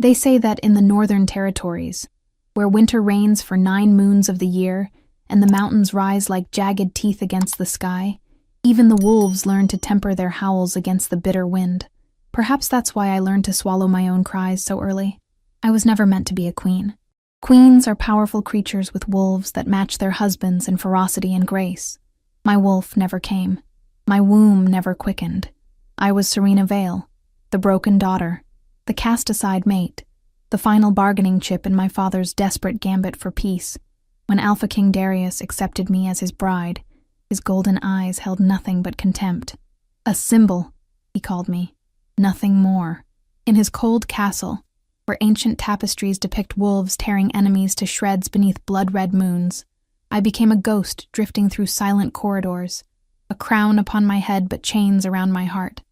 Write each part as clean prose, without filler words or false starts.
They say that in the northern territories, where winter reigns for 9 moons of the year and the mountains rise like jagged teeth against the sky, even the wolves learn to temper their howls against the bitter wind. Perhaps that's why I learned to swallow my own cries so early. I was never meant to be a queen. Queens are powerful creatures with wolves that match their husbands in ferocity and grace. My wolf never came. My womb never quickened. I was Serena Vale, the broken daughter, the cast-aside mate, the final bargaining chip in my father's desperate gambit for peace. When Alpha King Darius accepted me as his bride, his golden eyes held nothing but contempt. A symbol, he called me. Nothing more. In his cold castle, where ancient tapestries depict wolves tearing enemies to shreds beneath blood-red moons, I became a ghost drifting through silent corridors, a crown upon my head but chains around my heart.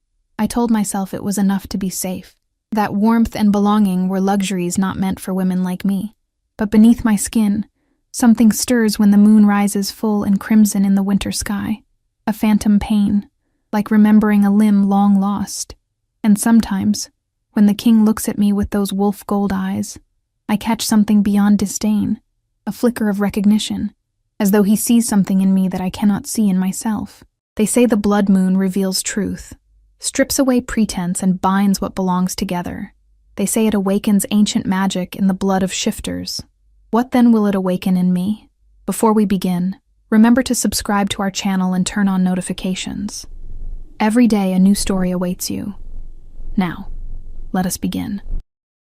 I told myself it was enough to be safe, that warmth and belonging were luxuries not meant for women like me. But beneath my skin, something stirs when the moon rises full and crimson in the winter sky. A phantom pain, like remembering a limb long lost. And sometimes, when the king looks at me with those wolf gold eyes, I catch something beyond disdain, a flicker of recognition, as though he sees something in me that I cannot see in myself. They say the blood moon reveals truth, strips away pretense and binds what belongs together. They say it awakens ancient magic in the blood of shifters. What then will it awaken in me? Before we begin, remember to subscribe to our channel and turn on notifications. Every day a new story awaits you. Now, let us begin.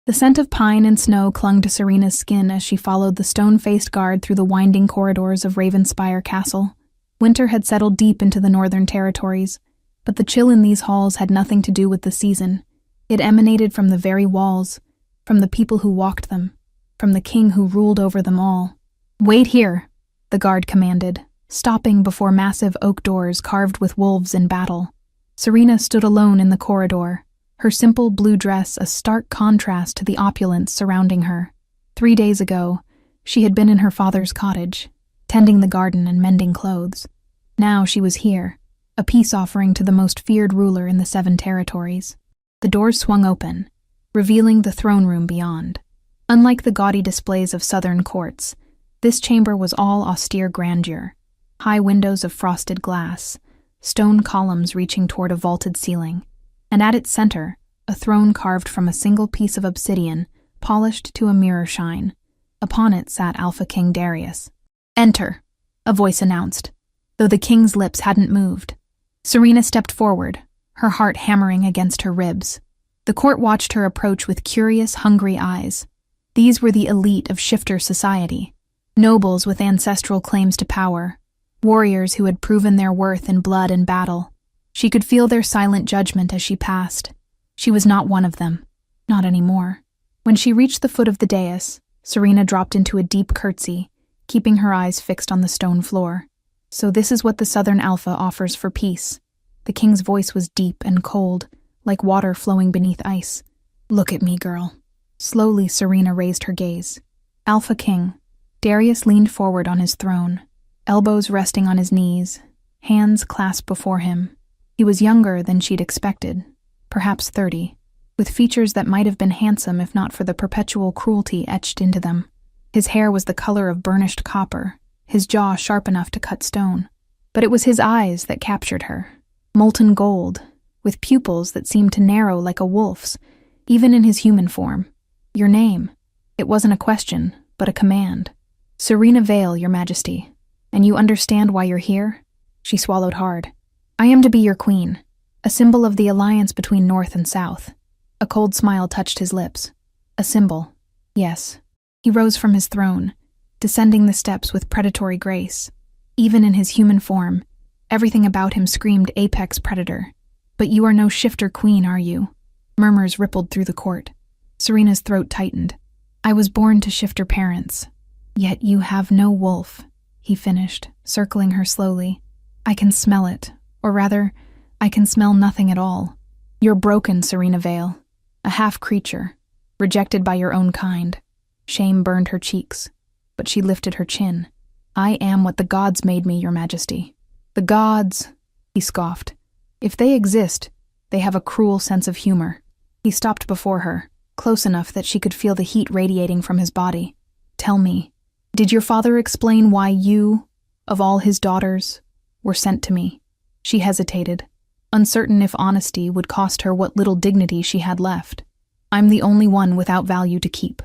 The scent of pine and snow clung to Serena's skin as she followed the stone-faced guard through the winding corridors of Ravenspire Castle. Winter had settled deep into the northern territories, but the chill in these halls had nothing to do with the season. It emanated from the very walls, from the people who walked them, from the king who ruled over them all. "Wait here," the guard commanded, stopping before massive oak doors carved with wolves in battle. Serena stood alone in the corridor, her simple blue dress a stark contrast to the opulence surrounding her. 3 days ago, she had been in her father's cottage, tending the garden and mending clothes. Now she was here, a peace offering to the most feared ruler in the 7 territories. The doors swung open, revealing the throne room beyond. Unlike the gaudy displays of southern courts, this chamber was all austere grandeur. High windows of frosted glass, stone columns reaching toward a vaulted ceiling, and at its center, a throne carved from a single piece of obsidian, polished to a mirror shine. Upon it sat Alpha King Darius. "Enter," a voice announced, though the king's lips hadn't moved. Serena stepped forward, her heart hammering against her ribs. The court watched her approach with curious, hungry eyes. These were the elite of shifter society, nobles with ancestral claims to power, warriors who had proven their worth in blood and battle. She could feel their silent judgment as she passed. She was not one of them, not anymore. When she reached the foot of the dais, Serena dropped into a deep curtsy, keeping her eyes fixed on the stone floor. So this is what the Southern Alpha offers for peace. The king's voice was deep and cold, like water flowing beneath ice. "Look at me, girl." Slowly, Serena raised her gaze. Alpha King. Darius leaned forward on his throne, elbows resting on his knees, hands clasped before him. He was younger than she'd expected, perhaps 30, with features that might have been handsome if not for the perpetual cruelty etched into them. His hair was the color of burnished copper, his jaw sharp enough to cut stone. But it was his eyes that captured her, molten gold, with pupils that seemed to narrow like a wolf's, even in his human form. "Your name." It wasn't a question, but a command. "Serena Vale, Your Majesty. And you understand why you're here?" She swallowed hard. "I am to be your queen, a symbol of the alliance between North and South." A cold smile touched his lips. "A symbol, yes." He rose from his throne, descending the steps with predatory grace. Even in his human form, everything about him screamed apex predator. "But you are no shifter queen, are you?" Murmurs rippled through the court. Serena's throat tightened. "I was born to shifter parents. Yet you have no wolf," he finished, circling her slowly. "I can smell it. Or rather, I can smell nothing at all. You're broken, Serena Vale. A half-creature, rejected by your own kind." Shame burned her cheeks, but she lifted her chin. "I am what the gods made me, Your Majesty." "The gods," he scoffed. "If they exist, they have a cruel sense of humor." He stopped before her, close enough that she could feel the heat radiating from his body. "Tell me, did your father explain why you, of all his daughters, were sent to me?" She hesitated, uncertain if honesty would cost her what little dignity she had left. "I'm the only one without value to keep."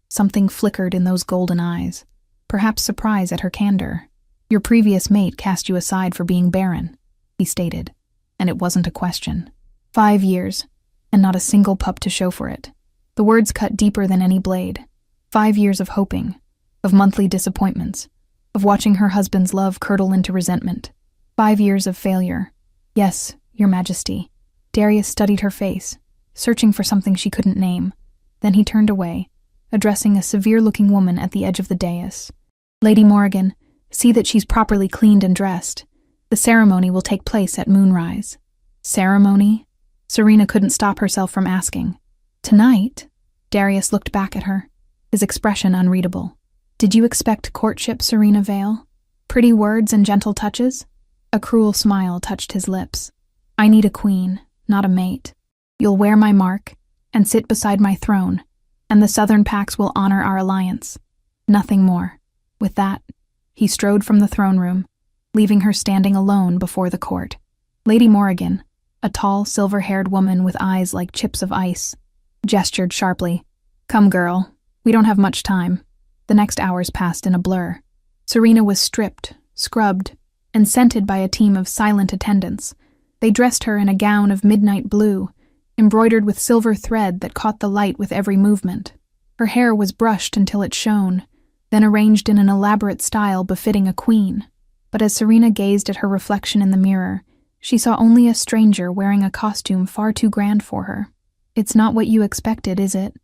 Something flickered in those golden eyes, perhaps surprise at her candor. "Your previous mate cast you aside for being barren," he stated, and it wasn't a question. 5 years, and not a single pup to show for it. The words cut deeper than any blade. 5 years of hoping, of monthly disappointments, of watching her husband's love curdle into resentment. 5 years of failure. "Yes, Your Majesty." Darius studied her face, searching for something she couldn't name. Then he turned away, addressing a severe-looking woman at the edge of the dais. "Lady Morrigan, see that she's properly cleaned and dressed. The ceremony will take place at moonrise." "Ceremony?" Serena couldn't stop herself from asking. "Tonight?" Darius looked back at her, his expression unreadable. "Did you expect courtship, Serena Vale? Pretty words and gentle touches?" A cruel smile touched his lips. "I need a queen, not a mate. You'll wear my mark and sit beside my throne, and the Southern Pax will honor our alliance. Nothing more." With that, he strode from the throne room, leaving her standing alone before the court. Lady Morrigan, a tall, silver-haired woman with eyes like chips of ice, gestured sharply. "Come, girl, we don't have much time." The next hours passed in a blur. Serena was stripped, scrubbed, and scented by a team of silent attendants. They dressed her in a gown of midnight blue, embroidered with silver thread that caught the light with every movement. Her hair was brushed until it shone, then arranged in an elaborate style befitting a queen. But as Serena gazed at her reflection in the mirror, she saw only a stranger wearing a costume far too grand for her. "It's not what you expected, is it?"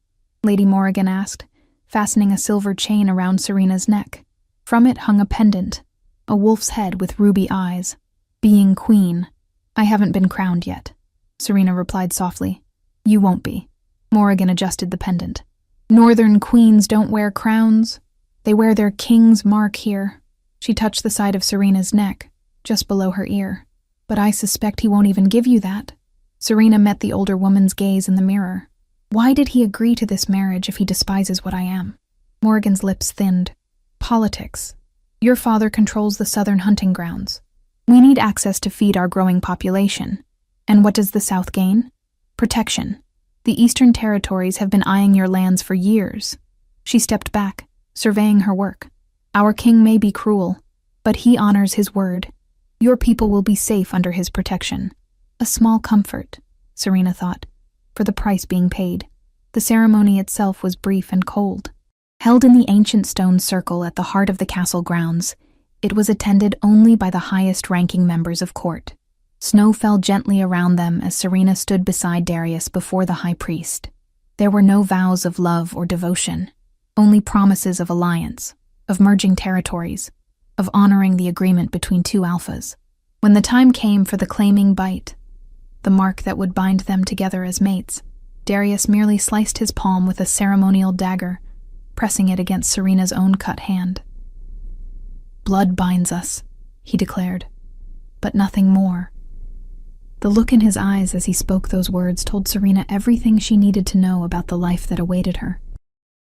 Lady Morrigan asked, fastening a silver chain around Serena's neck. From it hung a pendant, a wolf's head with ruby eyes. "Being queen. I haven't been crowned yet," Serena replied softly. "You won't be." Morrigan adjusted the pendant. "Northern queens don't wear crowns. They wear their king's mark here." She touched the side of Serena's neck, just below her ear. "But I suspect he won't even give you that." Serena met the older woman's gaze in the mirror. "Why did he agree to this marriage if he despises what I am?" Morrigan's lips thinned. "Politics. Your father controls the southern hunting grounds. We need access to feed our growing population. And what does the South gain? Protection. The Eastern Territories have been eyeing your lands for years." She stepped back, surveying her work. "Our king may be cruel, but he honors his word. Your people will be safe under his protection." A small comfort, Serena thought, for the price being paid. The ceremony itself was brief and cold. Held in the ancient stone circle at the heart of the castle grounds, it was attended only by the highest-ranking members of court. Snow fell gently around them as Serena stood beside Darius before the high priest. There were no vows of love or devotion, only promises of alliance, of merging territories, of honoring the agreement between two alphas. When the time came for the claiming bite, the mark that would bind them together as mates, Darius merely sliced his palm with a ceremonial dagger, pressing it against Serena's own cut hand. "Blood binds us," he declared, "but nothing more." The look in his eyes as he spoke those words told Serena everything she needed to know about the life that awaited her.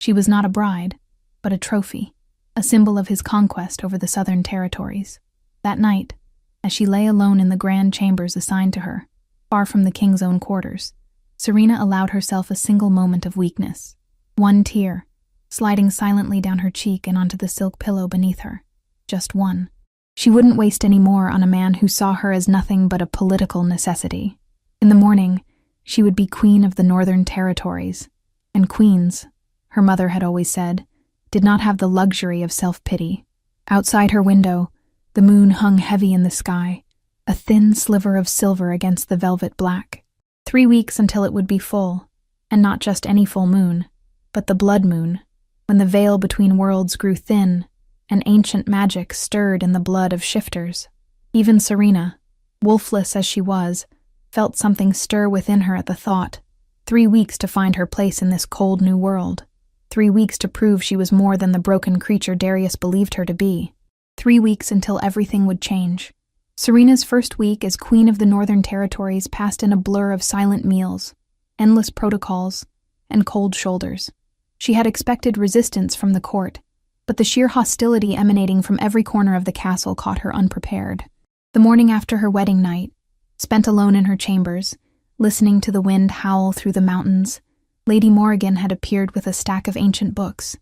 She was not a bride, but a trophy, a symbol of his conquest over the southern territories. That night, as she lay alone in the grand chambers assigned to her, far from the king's own quarters, Serena allowed herself a single moment of weakness. One tear, sliding silently down her cheek and onto the silk pillow beneath her. Just one. She wouldn't waste any more on a man who saw her as nothing but a political necessity. In the morning, she would be queen of the Northern Territories, and queens, her mother had always said, did not have the luxury of self-pity. Outside her window, the moon hung heavy in the sky, a thin sliver of silver against the velvet black. 3 weeks until it would be full, and not just any full moon, but the blood moon, when the veil between worlds grew thin, and ancient magic stirred in the blood of shifters. Even Serena, wolfless as she was, felt something stir within her at the thought. 3 weeks to find her place in this cold new world. 3 weeks to prove she was more than the broken creature Darius believed her to be. 3 weeks until everything would change. Serena's first week as Queen of the Northern Territories passed in a blur of silent meals, endless protocols, and cold shoulders. She had expected resistance from the court, but the sheer hostility emanating from every corner of the castle caught her unprepared. The morning after her wedding night, spent alone in her chambers, listening to the wind howl through the mountains, Lady Morrigan had appeared with a stack of ancient books.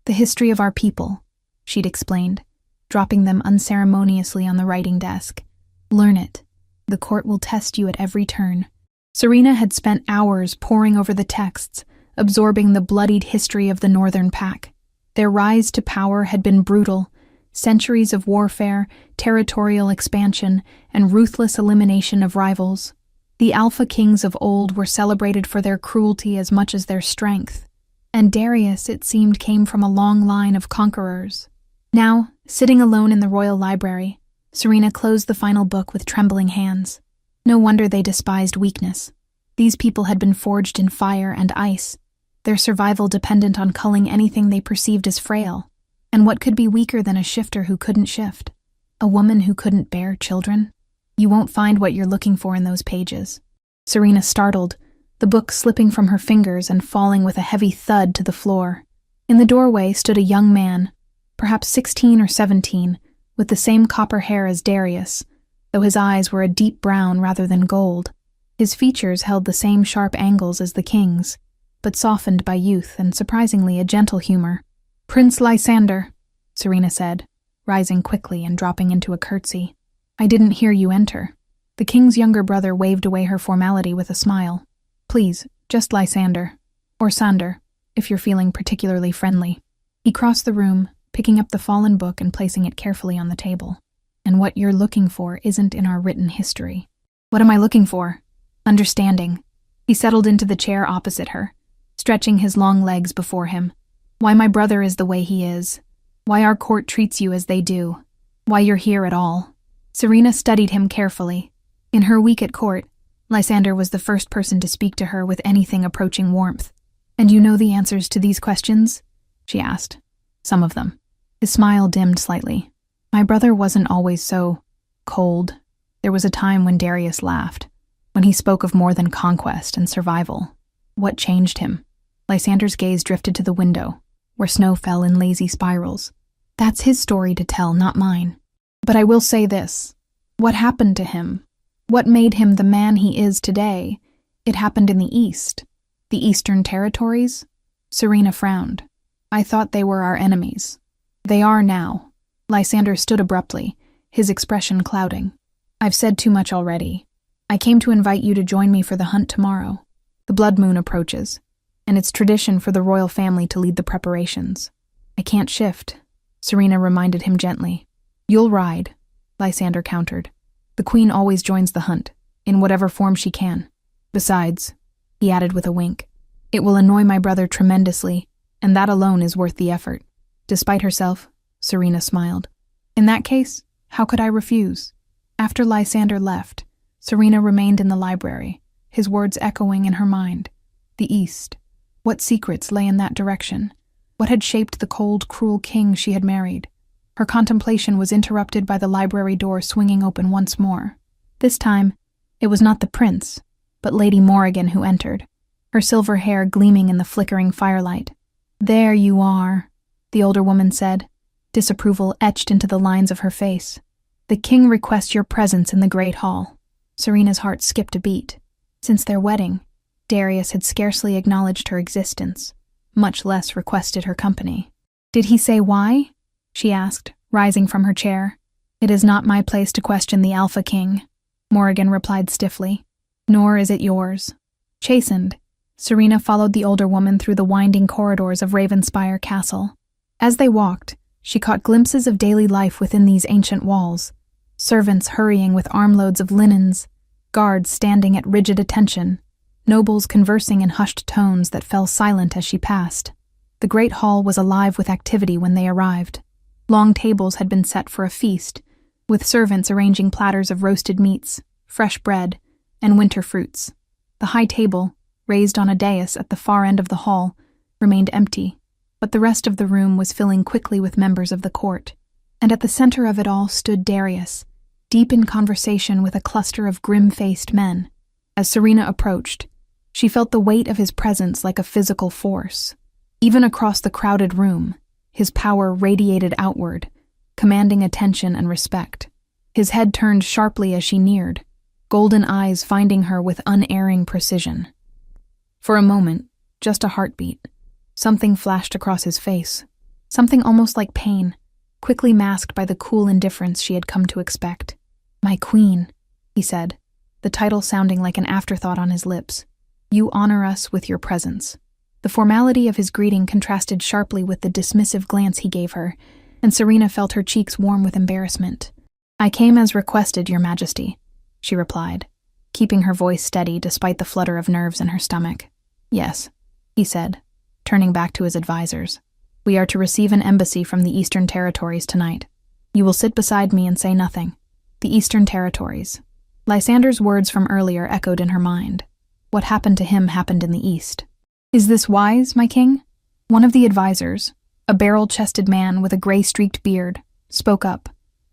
"The history of our people," she'd explained, dropping them unceremoniously on the writing desk. "Learn it. The court will test you at every turn." Serena had spent hours poring over the texts, absorbing the bloodied history of the Northern Pack. Their rise to power had been brutal, centuries of warfare, territorial expansion, and ruthless elimination of rivals. The Alpha Kings of old were celebrated for their cruelty as much as their strength, and Darius, it seemed, came from a long line of conquerors. Now, sitting alone in the royal library, Serena closed the final book with trembling hands. No wonder they despised weakness. These people had been forged in fire and ice, their survival dependent on culling anything they perceived as frail. And what could be weaker than a shifter who couldn't shift? A woman who couldn't bear children? You won't find what you're looking for in those pages. Serena startled, the book slipping from her fingers and falling with a heavy thud to the floor. In the doorway stood a young man, perhaps 16 or 17, with the same copper hair as Darius, though his eyes were a deep brown rather than gold. His features held the same sharp angles as the king's, but softened by youth and surprisingly a gentle humor. "Prince Lysander," Serena said, rising quickly and dropping into a curtsy. "I didn't hear you enter." The king's younger brother waved away her formality with a smile. "Please, just Lysander. Or Sander, if you're feeling particularly friendly." He crossed the room, picking up the fallen book and placing it carefully on the table. "And what you're looking for isn't in our written history." "What am I looking for?" "Understanding." He settled into the chair opposite her, stretching his long legs before him. "Why my brother is the way he is. Why our court treats you as they do. Why you're here at all." Serena studied him carefully. In her week at court, Lysander was the first person to speak to her with anything approaching warmth. "And you know the answers to these questions?" she asked. "Some of them." His smile dimmed slightly. "My brother wasn't always so cold. There was a time when Darius laughed, when he spoke of more than conquest and survival. What changed him?" Lysander's gaze drifted to the window, where snow fell in lazy spirals. "That's his story to tell, not mine. But I will say this. What happened to him? What made him the man he is today? It happened in the East. The Eastern Territories?" Serena frowned. "I thought they were our enemies." "They are now." Lysander stood abruptly, his expression clouding. "I've said too much already. I came to invite you to join me for the hunt tomorrow. The blood moon approaches, and it's tradition for the royal family to lead the preparations." "I can't shift," Serena reminded him gently. "You'll ride," Lysander countered. "The queen always joins the hunt, in whatever form she can. Besides," he added with a wink, "it will annoy my brother tremendously, and that alone is worth the effort." Despite herself, Serena smiled. "In that case, how could I refuse?" After Lysander left, Serena remained in the library, his words echoing in her mind. The East. What secrets lay in that direction? What had shaped the cold, cruel king she had married? Her contemplation was interrupted by the library door swinging open once more. This time, it was not the prince, but Lady Morrigan who entered, her silver hair gleaming in the flickering firelight. "There you are," the older woman said, disapproval etched into the lines of her face. "The king requests your presence in the great hall." Serena's heart skipped a beat. Since their wedding, Darius had scarcely acknowledged her existence, much less requested her company. "Did he say why?" she asked, rising from her chair. "It is not my place to question the Alpha King," Morrigan replied stiffly. "Nor is it yours." Chastened, Serena followed the older woman through the winding corridors of Ravenspire Castle. As they walked, she caught glimpses of daily life within these ancient walls. Servants hurrying with armloads of linens, guards standing at rigid attention, nobles conversing in hushed tones that fell silent as she passed. The great hall was alive with activity when they arrived. Long tables had been set for a feast, with servants arranging platters of roasted meats, fresh bread, and winter fruits. The high table, raised on a dais at the far end of the hall, remained empty, but the rest of the room was filling quickly with members of the court. And at the center of it all stood Darius, deep in conversation with a cluster of grim-faced men. As Serena approached, She felt the weight of his presence like a physical force. Even across the crowded room, his power radiated outward, commanding attention and respect. His head turned sharply as she neared, golden eyes finding her with unerring precision. For a moment, just a heartbeat, something flashed across his face, something almost like pain, quickly masked by the cool indifference she had come to expect. "My queen," he said, the title sounding like an afterthought on his lips. "You honor us with your presence." The formality of his greeting contrasted sharply with the dismissive glance he gave her, and Serena felt her cheeks warm with embarrassment. "I came as requested, Your Majesty," she replied, keeping her voice steady despite the flutter of nerves in her stomach. "Yes," he said, turning back to his advisors. "We are to receive an embassy from the Eastern Territories tonight. You will sit beside me and say nothing." The Eastern Territories. Lysander's words from earlier echoed in her mind. What happened to him happened in the East. "Is this wise, my king?" One of the advisors, a barrel-chested man with a gray-streaked beard, spoke up.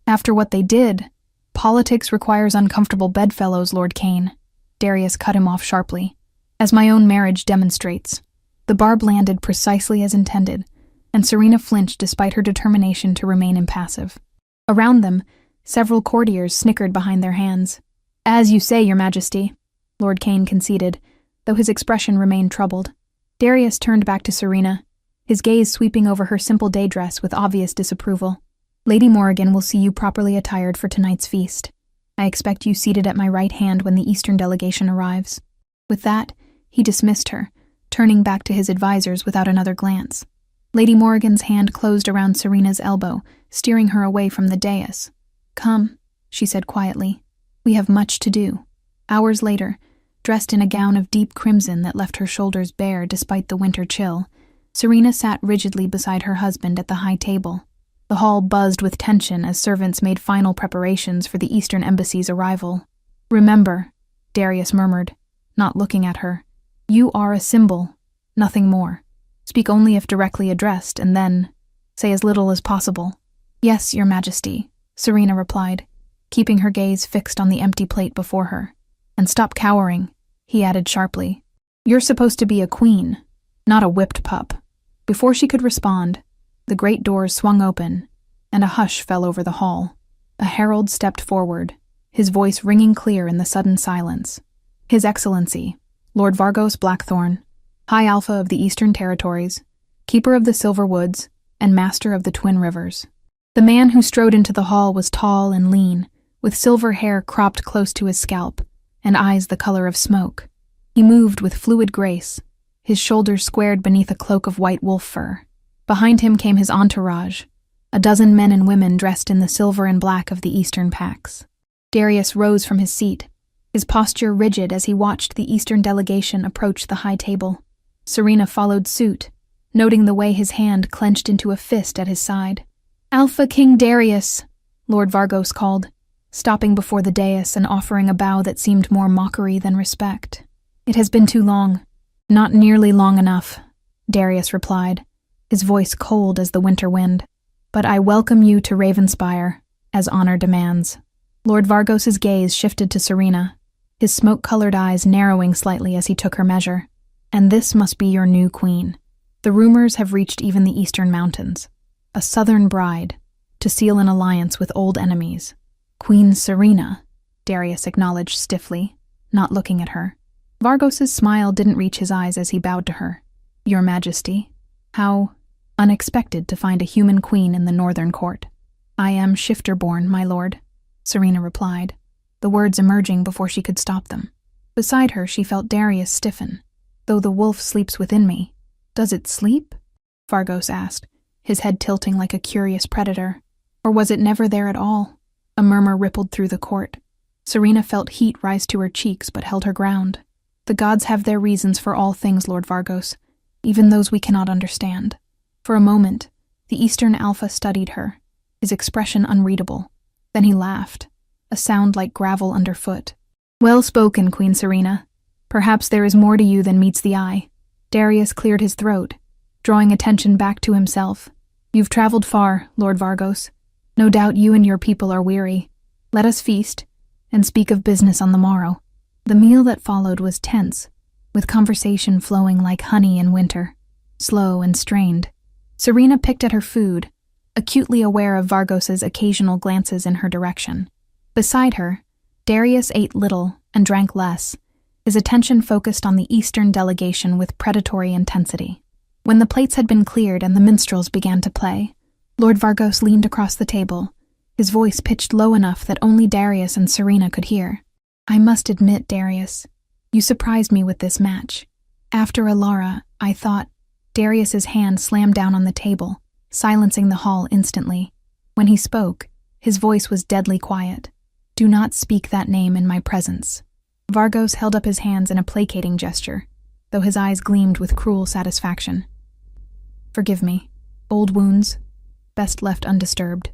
"After what they did, politics requires uncomfortable bedfellows, Lord Kane." Darius cut him off sharply. "As my own marriage demonstrates." The barb landed precisely as intended, and Serena flinched despite her determination to remain impassive. Around them, several courtiers snickered behind their hands. "As you say, Your Majesty," Lord Kane conceded, though his expression remained troubled. Darius turned back to Serena, his gaze sweeping over her simple day dress with obvious disapproval. "Lady Morrigan will see you properly attired for tonight's feast. I expect you seated at my right hand when the Eastern delegation arrives." With that, he dismissed her, turning back to his advisors without another glance. Lady Morrigan's hand closed around Serena's elbow, steering her away from the dais. "Come," she said quietly. "We have much to do." Hours later, dressed in a gown of deep crimson that left her shoulders bare despite the winter chill, Serena sat rigidly beside her husband at the high table. The hall buzzed with tension as servants made final preparations for the Eastern Embassy's arrival. "Remember," Darius murmured, not looking at her, "you are a symbol, nothing more. Speak only if directly addressed, and then say as little as possible." "Yes, Your Majesty," Serena replied, keeping her gaze fixed on the empty plate before her. "And stop cowering," he added sharply. "You're supposed to be a queen, not a whipped pup." Before she could respond, the great doors swung open, and a hush fell over the hall. A herald stepped forward, his voice ringing clear in the sudden silence. "His Excellency, Lord Vargos Blackthorn, High Alpha of the Eastern Territories, Keeper of the Silver Woods, and Master of the Twin Rivers." The man who strode into the hall was tall and lean, with silver hair cropped close to his scalp, and eyes the color of smoke. He moved with fluid grace, his shoulders squared beneath a cloak of white wolf fur. Behind him came his entourage, a dozen men and women dressed in the silver and black of the Eastern packs. Darius rose from his seat, his posture rigid as he watched the Eastern delegation approach the high table. Serena followed suit, noting the way his hand clenched into a fist at his side. "Alpha King Darius," Lord Vargos called, stopping before the dais and offering a bow that seemed more mockery than respect. "It has been too long." "Not nearly long enough," Darius replied, his voice cold as the winter wind. "But I welcome you to Ravenspire, as honor demands." Lord Vargos's gaze shifted to Serena, his smoke-colored eyes narrowing slightly as he took her measure. "And this must be your new queen. The rumors have reached even the Eastern Mountains. A southern bride, to seal an alliance with old enemies." "Queen Serena," Darius acknowledged stiffly, not looking at her. Vargos's smile didn't reach his eyes as he bowed to her. "Your Majesty, how unexpected to find a human queen in the northern court." "I am Shifterborn, my lord," Serena replied, the words emerging before she could stop them. Beside her, she felt Darius stiffen. "Though the wolf sleeps within me, does it sleep?" Vargos asked, his head tilting like a curious predator. Or was it never there at all? A murmur rippled through the court. Serena felt heat rise to her cheeks but held her ground. "The gods have their reasons for all things, Lord Vargos, even those we cannot understand." For a moment, the Eastern Alpha studied her, his expression unreadable. Then he laughed, a sound like gravel underfoot. "Well spoken, Queen Serena. Perhaps there is more to you than meets the eye." Darius cleared his throat, drawing attention back to himself. "You've traveled far, Lord Vargos. No doubt you and your people are weary. Let us feast, and speak of business on the morrow." The meal that followed was tense, with conversation flowing like honey in winter, slow and strained. Serena picked at her food, acutely aware of Vargos's occasional glances in her direction. Beside her, Darius ate little and drank less, his attention focused on the Eastern delegation with predatory intensity. When the plates had been cleared and the minstrels began to play, Lord Vargos leaned across the table, his voice pitched low enough that only Darius and Serena could hear. "I must admit, Darius, you surprised me with this match. After Alara, I thought—" Darius's hand slammed down on the table, silencing the hall instantly. When he spoke, his voice was deadly quiet. "Do not speak that name in my presence." Vargos held up his hands in a placating gesture, though his eyes gleamed with cruel satisfaction. "Forgive me. Old wounds, best left undisturbed."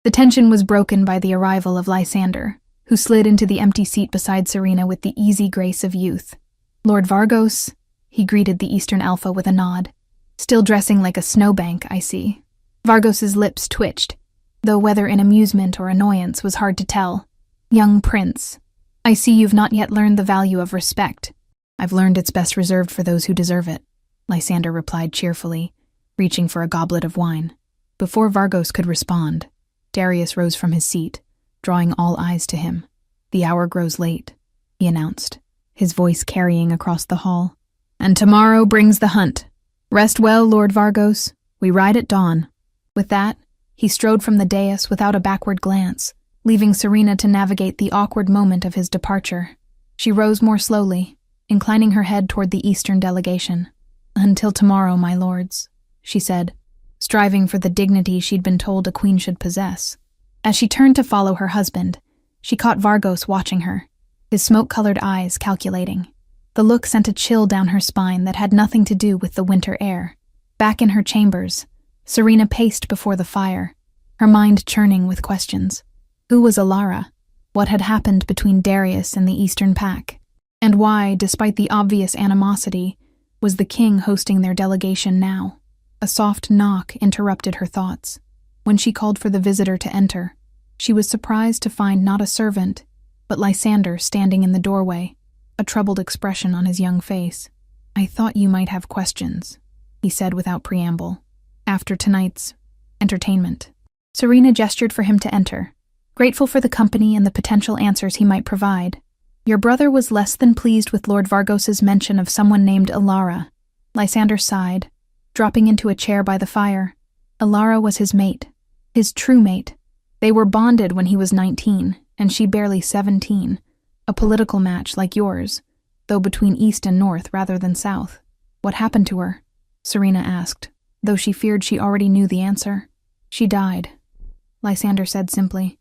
The tension was broken by the arrival of Lysander, who slid into the empty seat beside Serena with the easy grace of youth. "Lord Vargos," he greeted the Eastern Alpha with a nod. "Still dressing like a snowbank, I see." Vargos's lips twitched, though whether in amusement or annoyance was hard to tell. "Young prince, I see you've not yet learned the value of respect." "I've learned it's best reserved for those who deserve it," Lysander replied cheerfully, reaching for a goblet of wine. Before Vargos could respond, Darius rose from his seat, drawing all eyes to him. "The hour grows late," he announced, his voice carrying across the hall. "And tomorrow brings the hunt. Rest well, Lord Vargos. We ride at dawn." With that, he strode from the dais without a backward glance, leaving Serena to navigate the awkward moment of his departure. She rose more slowly, inclining her head toward the Eastern delegation. "Until tomorrow, my lords," she said, striving for the dignity she'd been told a queen should possess. As she turned to follow her husband, she caught Vargos watching her, his smoke-colored eyes calculating. The look sent a chill down her spine that had nothing to do with the winter air. Back in her chambers, Serena paced before the fire, her mind churning with questions. Who was Alara? What had happened between Darius and the Eastern Pack? And why, despite the obvious animosity, was the king hosting their delegation now? A soft knock interrupted her thoughts. When she called for the visitor to enter, she was surprised to find not a servant, but Lysander standing in the doorway, a troubled expression on his young face. "I thought you might have questions," he said without preamble. "After tonight's entertainment." Serena gestured for him to enter, grateful for the company and the potential answers he might provide. "Your brother was less than pleased with Lord Vargos's mention of someone named Alara." Lysander sighed, dropping into a chair by the fire. Alara was his mate, his true mate. They were bonded when he was 19, and she barely 17. A political match like yours, though between East and North rather than South. "What happened to her?" Serena asked, though she feared she already knew the answer. "She died," Lysander said simply,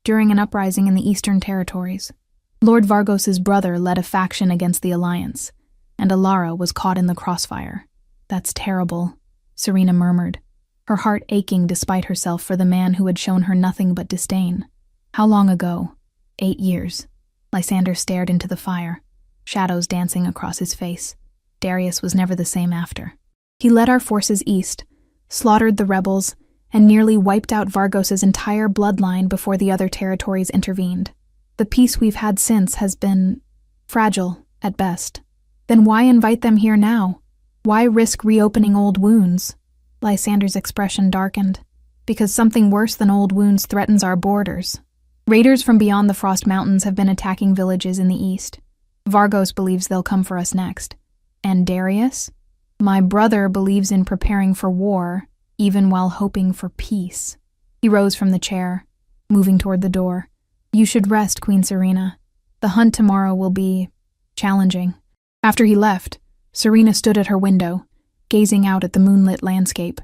"during an uprising in the Eastern Territories. Lord Vargos's brother led a faction against the Alliance, and Alara was caught in the crossfire." "That's terrible," Serena murmured, her heart aching despite herself for the man who had shown her nothing but disdain. "How long ago?" 8 years. Lysander stared into the fire, shadows dancing across his face. Darius was never the same after. "He led our forces east, slaughtered the rebels, and nearly wiped out Vargos's entire bloodline before the other territories intervened. The peace we've had since has been fragile, at best. Then why invite them here now? Why risk reopening old wounds?" Lysander's expression darkened. "Because something worse than old wounds threatens our borders. Raiders from beyond the Frost Mountains have been attacking villages in the east. Vargos believes they'll come for us next. And Darius? My brother believes in preparing for war, even while hoping for peace." He rose from the chair, moving toward the door. "You should rest, Queen Serena. The hunt tomorrow will be challenging." After he left, Serena stood at her window, gazing out at the moonlit landscape.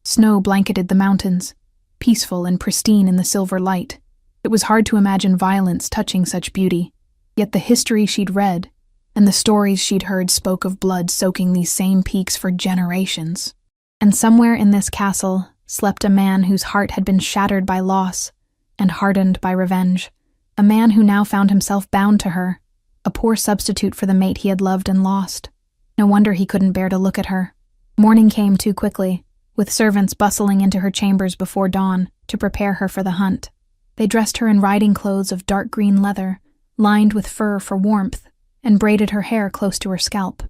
Snow blanketed the mountains, peaceful and pristine in the silver light. It was hard to imagine violence touching such beauty, yet the history she'd read and the stories she'd heard spoke of blood soaking these same peaks for generations. And somewhere in this castle slept a man whose heart had been shattered by loss and hardened by revenge, a man who now found himself bound to her, a poor substitute for the mate he had loved and lost. No wonder he couldn't bear to look at her. Morning came too quickly, with servants bustling into her chambers before dawn to prepare her for the hunt. They dressed her in riding clothes of dark green leather, lined with fur for warmth, and braided her hair close to her scalp.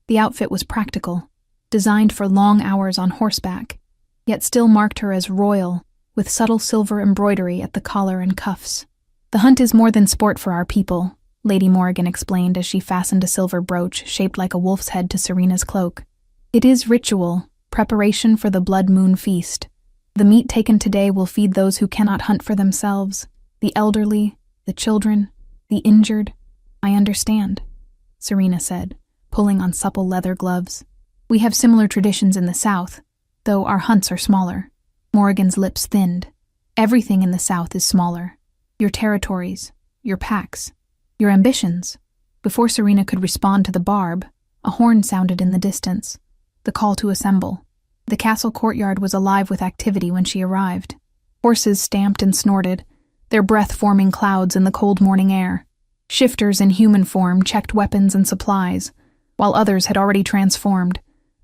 The outfit was practical, designed for long hours on horseback, yet still marked her as royal, with subtle silver embroidery at the collar and cuffs. "The hunt is more than sport for our people," Lady Morrigan explained as she fastened a silver brooch shaped like a wolf's head to Serena's cloak. "It is ritual, preparation for the blood moon feast. The meat taken today will feed those who cannot hunt for themselves, the elderly, the children, the injured." "I understand," Serena said, pulling on supple leather gloves. "We have similar traditions in the South, though our hunts are smaller." Morrigan's lips thinned. "Everything in the South is smaller. Your territories, your packs, your ambitions." Before Serena could respond to the barb, a horn sounded in the distance, the call to assemble. The castle courtyard was alive with activity when she arrived. Horses stamped and snorted, their breath forming clouds in the cold morning air. Shifters in human form checked weapons and supplies, while others had already transformed,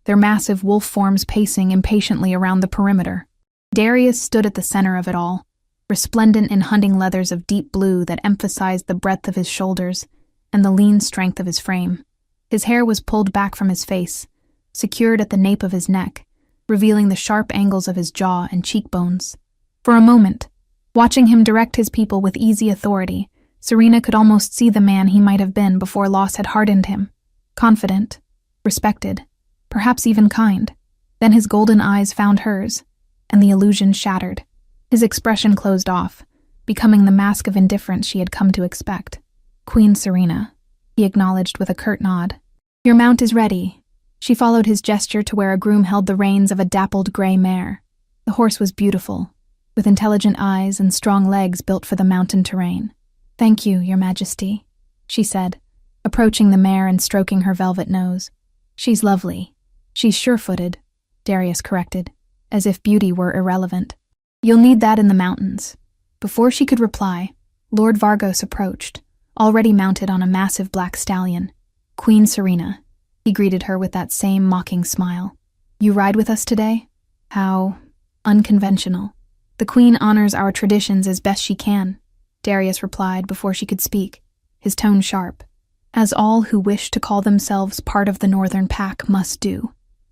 their massive wolf forms pacing impatiently around the perimeter. Darius stood at the center of it all, resplendent in hunting leathers of deep blue that emphasized the breadth of his shoulders and the lean strength of his frame. His hair was pulled back from his face, secured at the nape of his neck, revealing the sharp angles of his jaw and cheekbones. For a moment, watching him direct his people with easy authority, Serena could almost see the man he might have been before loss had hardened him. Confident, respected, perhaps even kind. Then his golden eyes found hers, and the illusion shattered. His expression closed off, becoming the mask of indifference she had come to expect. "Queen Serena," he acknowledged with a curt nod. "Your mount is ready." She followed his gesture to where a groom held the reins of a dappled gray mare. The horse was beautiful, with intelligent eyes and strong legs built for the mountain terrain. "Thank you, Your Majesty," she said, approaching the mare and stroking her velvet nose. "She's lovely. She's sure-footed," Darius corrected, as if beauty were irrelevant. "You'll need that in the mountains." Before she could reply, Lord Vargos approached, already mounted on a massive black stallion. "Queen Serena," he greeted her with that same mocking smile. "You ride with us today? How unconventional." "The Queen honors our traditions as best she can," Darius replied before she could speak, his tone sharp, "as all who wish to call themselves part of the Northern Pack must do."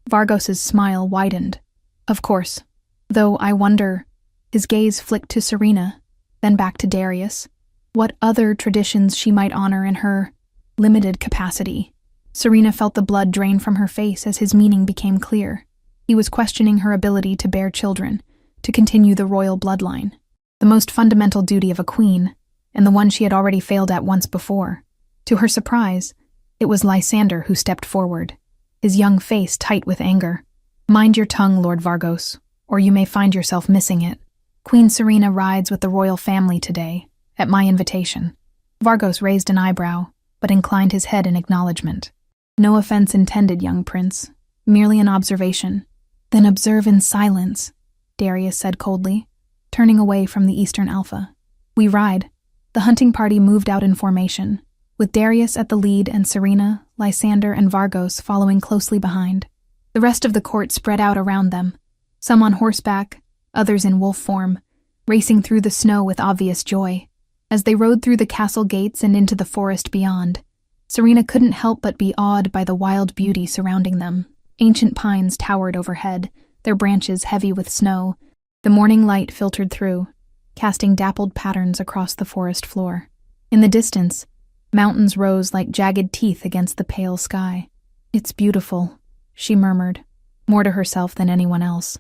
Vargos's smile widened. "Of course, though I wonder," his gaze flicked to Serena, then back to Darius, "what other traditions she might honor in her limited capacity." Serena felt the blood drain from her face as his meaning became clear. He was questioning her ability to bear children, to continue the royal bloodline. The most fundamental duty of a queen, and the one she had already failed at once before. To her surprise, it was Lysander who stepped forward, his young face tight with anger. "Mind your tongue, Lord Vargos, or you may find yourself missing it. Queen Serena rides with the royal family today, at my invitation." Vargos raised an eyebrow, but inclined his head in acknowledgement. "No offense intended, young prince. Merely an observation." "Then observe in silence," Darius said coldly, turning away from the Eastern Alpha. "We ride." The hunting party moved out in formation, with Darius at the lead and Serena, Lysander, and Vargos following closely behind. The rest of the court spread out around them, some on horseback, others in wolf form, racing through the snow with obvious joy. As they rode through the castle gates and into the forest beyond, Serena couldn't help but be awed by the wild beauty surrounding them. Ancient pines towered overhead, their branches heavy with snow. The morning light filtered through, casting dappled patterns across the forest floor. In the distance, mountains rose like jagged teeth against the pale sky. "It's beautiful," she murmured, more to herself than anyone else.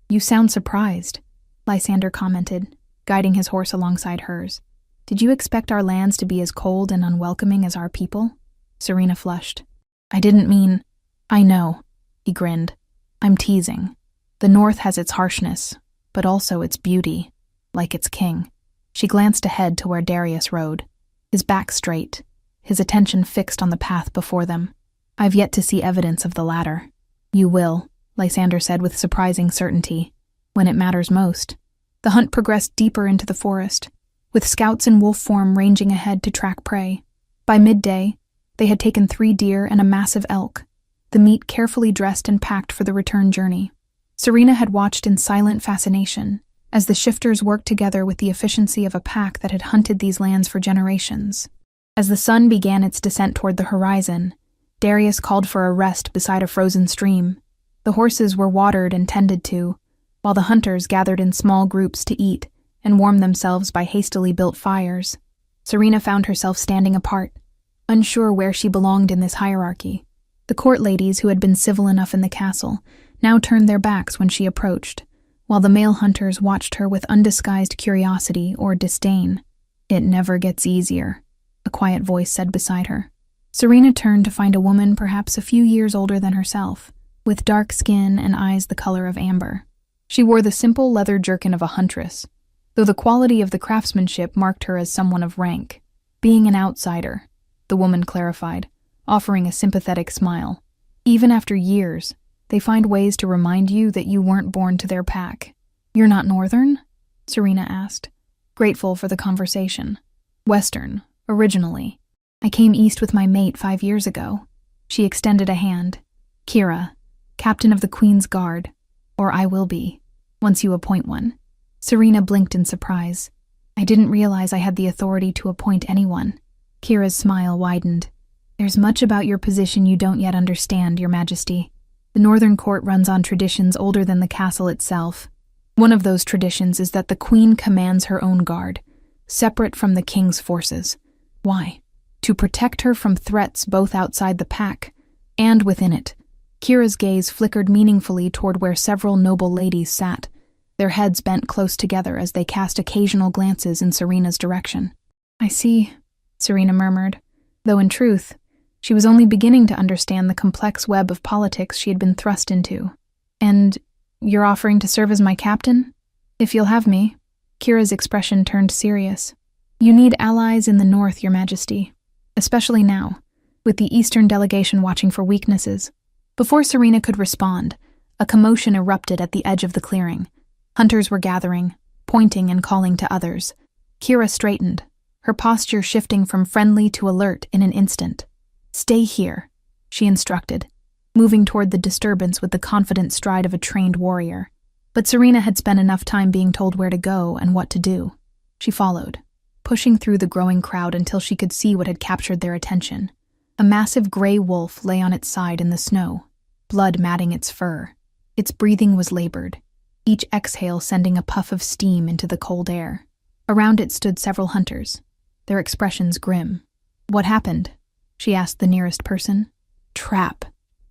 "You sound surprised," Lysander commented, guiding his horse alongside hers. "Did you expect our lands to be as cold and unwelcoming as our people?" Serena flushed. "I didn't mean—" "I know," he grinned. "I'm teasing. The North has its harshness, but also its beauty, like its king." She glanced ahead to where Darius rode, his back straight, his attention fixed on the path before them. "I've yet to see evidence of the latter." "You will," Lysander said with surprising certainty, "when it matters most." The hunt progressed deeper into the forest, with scouts in wolf form ranging ahead to track prey. By midday, they had taken 3 deer and a massive elk, the meat carefully dressed and packed for the return journey. Serena had watched in silent fascination as the shifters worked together with the efficiency of a pack that had hunted these lands for generations. As the sun began its descent toward the horizon, Darius called for a rest beside a frozen stream. The horses were watered and tended to, while the hunters gathered in small groups to eat and warm themselves by hastily built fires. Serena found herself standing apart, unsure where she belonged in this hierarchy. The court ladies who had been civil enough in the castle now turned their backs when she approached, while the male hunters watched her with undisguised curiosity or disdain. "It never gets easier," a quiet voice said beside her. Serena turned to find a woman perhaps a few years older than herself, with dark skin and eyes the color of amber. She wore the simple leather jerkin of a huntress, though the quality of the craftsmanship marked her as someone of rank. "Being an outsider," the woman clarified, offering a sympathetic smile. "Even after years, they find ways to remind you that you weren't born to their pack." "You're not Northern?" Serena asked, grateful for the conversation. "Western, originally. I came east with my mate 5 years ago." She extended a hand. "Kira, captain of the Queen's Guard. Or I will be, once you appoint one." Serena blinked in surprise. "I didn't realize I had the authority to appoint anyone." Kira's smile widened. "There's much about your position you don't yet understand, Your Majesty. The Northern Court runs on traditions older than the castle itself. One of those traditions is that the Queen commands her own guard, separate from the King's forces. Why? To protect her from threats both outside the pack and within it." Kira's gaze flickered meaningfully toward where several noble ladies sat, their heads bent close together as they cast occasional glances in Serena's direction. "I see," Serena murmured, though in truth, she was only beginning to understand the complex web of politics she had been thrust into. "And you're offering to serve as my captain? If you'll have me." Kira's expression turned serious. "You need allies in the north, Your Majesty, especially now, with the Eastern delegation watching for weaknesses." Before Serena could respond, a commotion erupted at the edge of the clearing. Hunters were gathering, pointing and calling to others. Kira straightened, her posture shifting from friendly to alert in an instant. "Stay here," she instructed, moving toward the disturbance with the confident stride of a trained warrior. But Serena had spent enough time being told where to go and what to do. She followed, pushing through the growing crowd until she could see what had captured their attention. A massive gray wolf lay on its side in the snow, blood matting its fur. Its breathing was labored, each exhale sending a puff of steam into the cold air. Around it stood several hunters, their expressions grim. "What happened?" she asked the nearest person. "Trap,"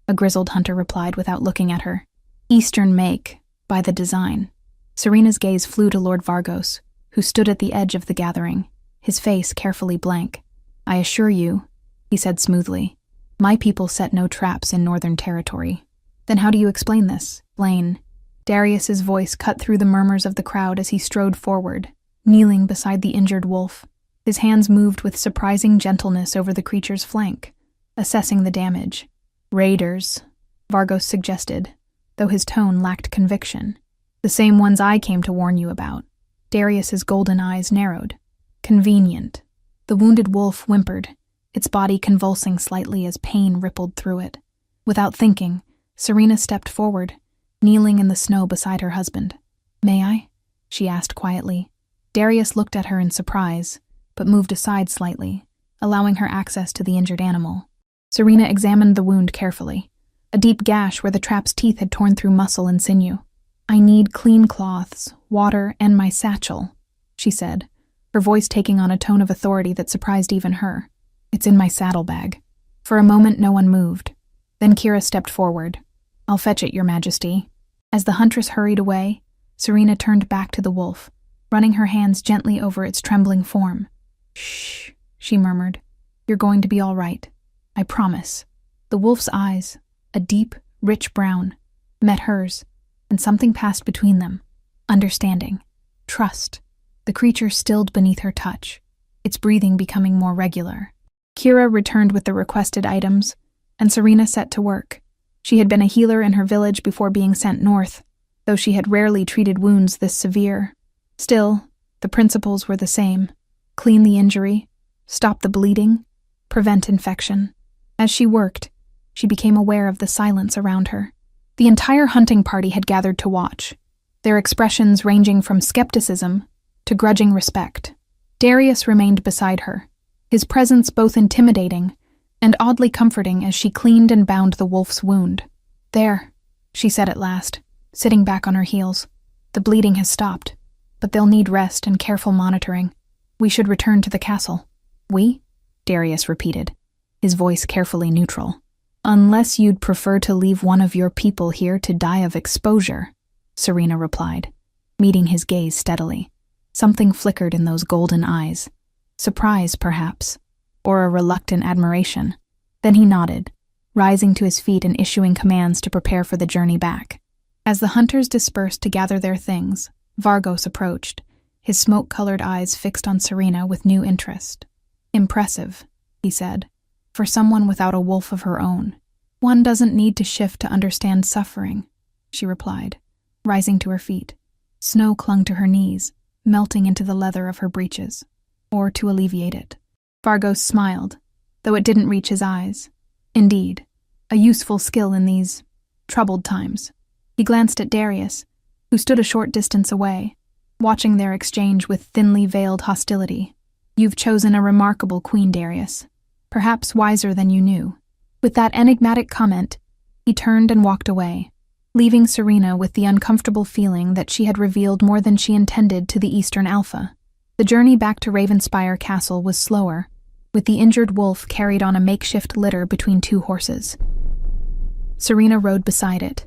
a grizzled hunter replied without looking at her. "Eastern make, by the design." Serena's gaze flew to Lord Vargos, who stood at the edge of the gathering, his face carefully blank. "I assure you," he said smoothly, "my people set no traps in Northern territory." "Then how do you explain this, Blaine?" Darius's voice cut through the murmurs of the crowd as he strode forward, kneeling beside the injured wolf. His hands moved with surprising gentleness over the creature's flank, assessing the damage. "Raiders," Vargos suggested, though his tone lacked conviction. "The same ones I came to warn you about." Darius's golden eyes narrowed. "Convenient." The wounded wolf whimpered, its body convulsing slightly as pain rippled through it. Without thinking, Serena stepped forward, kneeling in the snow beside her husband. "May I?" she asked quietly. Darius looked at her in surprise, but moved aside slightly, allowing her access to the injured animal. Serena examined the wound carefully, a deep gash where the trap's teeth had torn through muscle and sinew. "I need clean cloths, water, and my satchel," she said, her voice taking on a tone of authority that surprised even her. "It's in my saddlebag." For a moment no one moved. Then Kira stepped forward. "I'll fetch it, Your Majesty." As the huntress hurried away, Serena turned back to the wolf, running her hands gently over its trembling form. "Shh," she murmured. "You're going to be all right. I promise." The wolf's eyes, a deep, rich brown, met hers, and something passed between them. Understanding. Trust. The creature stilled beneath her touch, its breathing becoming more regular. Kira returned with the requested items, and Serena set to work. She had been a healer in her village before being sent north, though she had rarely treated wounds this severe. Still, the principles were the same. Clean the injury, stop the bleeding, prevent infection. As she worked, she became aware of the silence around her. The entire hunting party had gathered to watch, their expressions ranging from skepticism to grudging respect. Darius remained beside her, his presence both intimidating and oddly comforting as she cleaned and bound the wolf's wound. "There," she said at last, sitting back on her heels. "The bleeding has stopped, but they'll need rest and careful monitoring. We should return to the castle." "We?" Darius repeated, his voice carefully neutral. "Unless you'd prefer to leave one of your people here to die of exposure," Serena replied, meeting his gaze steadily. Something flickered in those golden eyes. Surprise, perhaps, or a reluctant admiration. Then he nodded, rising to his feet and issuing commands to prepare for the journey back. As the hunters dispersed to gather their things, Vargos approached, his smoke-colored eyes fixed on Serena with new interest. "Impressive," he said, "for someone without a wolf of her own." "One doesn't need to shift to understand suffering," she replied, rising to her feet. Snow clung to her knees, melting into the leather of her breeches, or to alleviate it. Vargos smiled, though it didn't reach his eyes. Indeed, a useful skill in these troubled times. He glanced at Darius, who stood a short distance away, watching their exchange with thinly veiled hostility. "You've chosen a remarkable queen, Darius, perhaps wiser than you knew." With that enigmatic comment, he turned and walked away, leaving Serena with the uncomfortable feeling that she had revealed more than she intended to the Eastern Alpha. The journey back to Ravenspire Castle was slower, with the injured wolf carried on a makeshift litter between two horses. Serena rode beside it,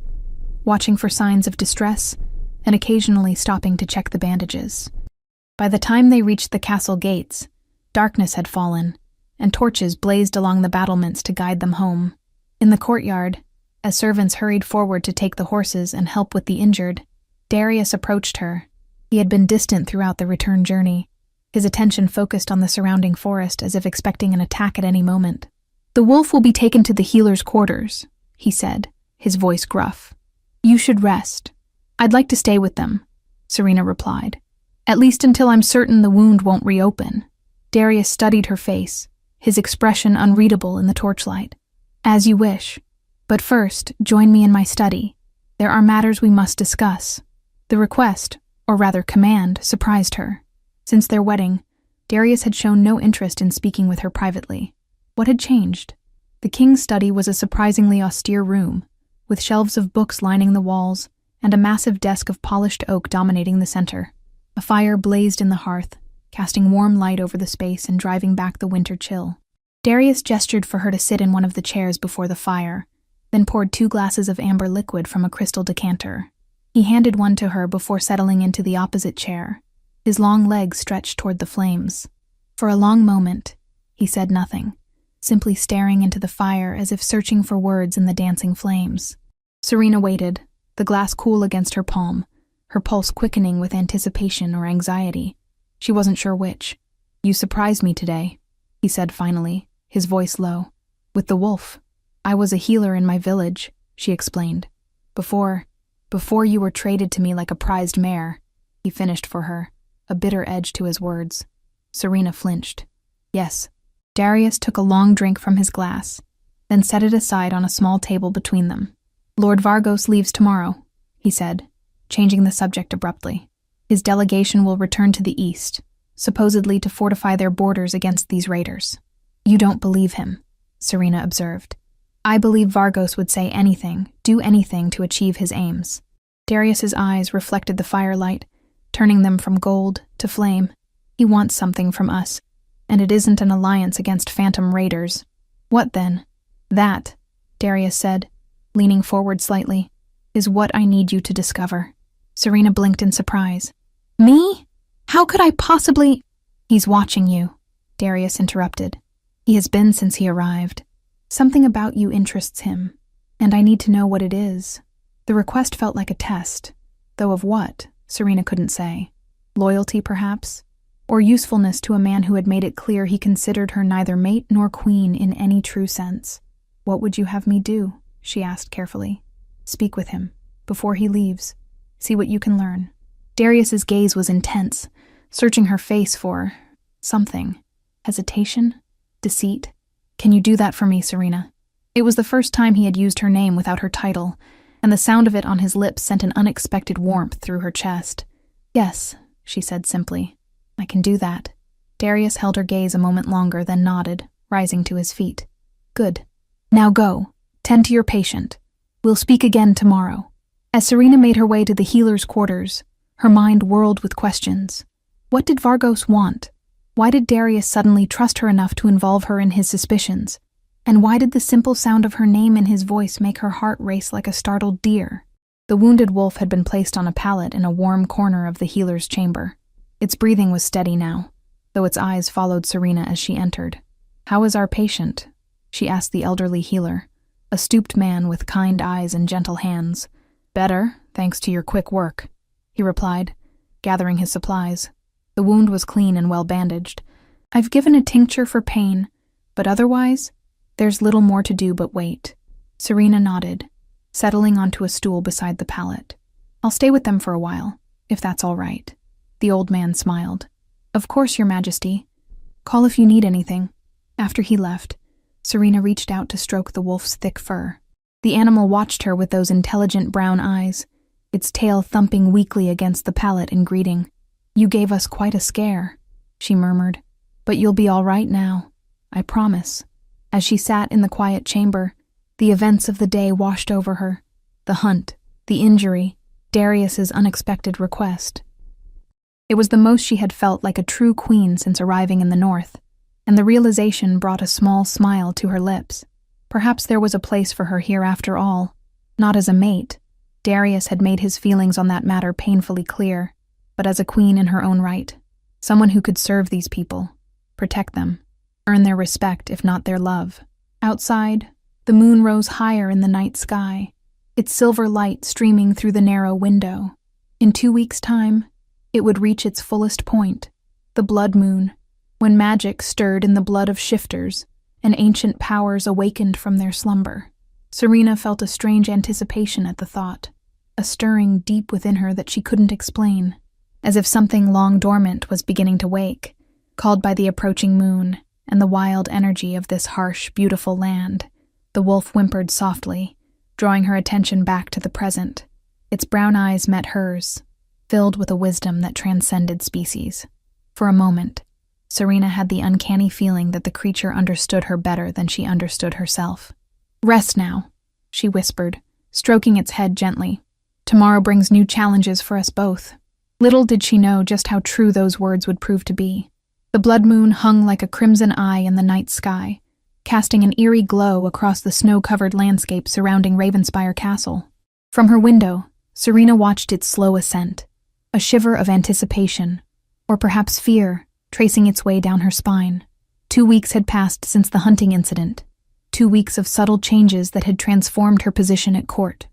watching for signs of distress and occasionally stopping to check the bandages. By the time they reached the castle gates, darkness had fallen, and torches blazed along the battlements to guide them home. In the courtyard, as servants hurried forward to take the horses and help with the injured, Darius approached her. He had been distant throughout the return journey, his attention focused on the surrounding forest as if expecting an attack at any moment. "The wolf will be taken to the healer's quarters," he said, his voice gruff. "You should rest." "I'd like to stay with them," Serena replied, "at least until I'm certain the wound won't reopen." Darius studied her face, his expression unreadable in the torchlight. "As you wish. But first, join me in my study. There are matters we must discuss." The request, or rather command, surprised her. Since their wedding, Darius had shown no interest in speaking with her privately. What had changed? The king's study was a surprisingly austere room, with shelves of books lining the walls and a massive desk of polished oak dominating the center. A fire blazed in the hearth, casting warm light over the space and driving back the winter chill. Darius gestured for her to sit in one of the chairs before the fire, then poured 2 glasses of amber liquid from a crystal decanter. He handed one to her before settling into the opposite chair, his long legs stretched toward the flames. For a long moment, he said nothing, simply staring into the fire as if searching for words in the dancing flames. Serena waited, the glass cool against her palm, her pulse quickening with anticipation or anxiety. She wasn't sure which. "You surprised me today," he said finally, his voice low. "With the wolf. I was a healer in my village," she explained. Before you were traded to me like a prized mare," he finished for her, a bitter edge to his words. Serena flinched. "Yes." Darius took a long drink from his glass, then set it aside on a small table between them. "Lord Vargos leaves tomorrow," he said, changing the subject abruptly. "His delegation will return to the east, supposedly to fortify their borders against these raiders." "You don't believe him," Serena observed. "I believe Vargos would say anything, do anything to achieve his aims." Darius's eyes reflected the firelight, turning them from gold to flame. "He wants something from us, and it isn't an alliance against phantom raiders." "What then?" "That," Darius said, leaning forward slightly, "is what I need you to discover." Serena blinked in surprise. "Me? How could I possibly—" "He's watching you," Darius interrupted. "He has been since he arrived. Something about you interests him, and I need to know what it is." The request felt like a test, though of what, Serena couldn't say. Loyalty, perhaps? Or usefulness to a man who had made it clear he considered her neither mate nor queen in any true sense. "What would you have me do?" she asked carefully. "Speak with him, before he leaves. See what you can learn." Darius's gaze was intense, searching her face for something. Hesitation? Deceit? "Can you do that for me, Serena?" It was the first time he had used her name without her title, and the sound of it on his lips sent an unexpected warmth through her chest. "Yes," she said simply. "I can do that." Darius held her gaze a moment longer, then nodded, rising to his feet. Good. Now go. Tend to your patient. We'll speak again tomorrow. As Serena made her way to the healer's quarters, her mind whirled with questions. What did Vargos want? Why did Darius suddenly trust her enough to involve her in his suspicions? And why did the simple sound of her name and his voice make her heart race like a startled deer? The wounded wolf had been placed on a pallet in a warm corner of the healer's chamber. Its breathing was steady now, though its eyes followed Serena as she entered. "How is our patient?" she asked the elderly healer, a stooped man with kind eyes and gentle hands. "Better, thanks to your quick work," he replied, gathering his supplies. The wound was clean and well bandaged. "I've given a tincture for pain, but otherwise, there's little more to do but wait." Serena nodded, settling onto a stool beside the pallet. "I'll stay with them for a while, if that's all right." The old man smiled. "Of course, Your Majesty. Call if you need anything." After he left, Serena reached out to stroke the wolf's thick fur. The animal watched her with those intelligent brown eyes, its tail thumping weakly against the pallet in greeting. "You gave us quite a scare," she murmured, "but you'll be all right now, I promise." As she sat in the quiet chamber, the events of the day washed over her. The hunt, the injury, Darius's unexpected request. It was the most she had felt like a true queen since arriving in the north, and the realization brought a small smile to her lips. Perhaps there was a place for her here after all. Not as a mate. Darius had made his feelings on that matter painfully clear, but as a queen in her own right. Someone who could serve these people, protect them, earn their respect if not their love. Outside, the moon rose higher in the night sky, its silver light streaming through the narrow window. In 2 weeks' time, it would reach its fullest point, the blood moon, when magic stirred in the blood of shifters and ancient powers awakened from their slumber. Serena felt a strange anticipation at the thought, a stirring deep within her that she couldn't explain, as if something long dormant was beginning to wake, called by the approaching moon and the wild energy of this harsh, beautiful land. The wolf whimpered softly, drawing her attention back to the present. Its brown eyes met hers, filled with a wisdom that transcended species. For a moment, Serena had the uncanny feeling that the creature understood her better than she understood herself. "Rest now," she whispered, stroking its head gently. "Tomorrow brings new challenges for us both." Little did she know just how true those words would prove to be. The blood moon hung like a crimson eye in the night sky, casting an eerie glow across the snow-covered landscape surrounding Ravenspire Castle. From her window, Serena watched its slow ascent, a shiver of anticipation, or perhaps fear, tracing its way down her spine. 2 weeks had passed since the hunting incident, 2 weeks of subtle changes that had transformed her position at court.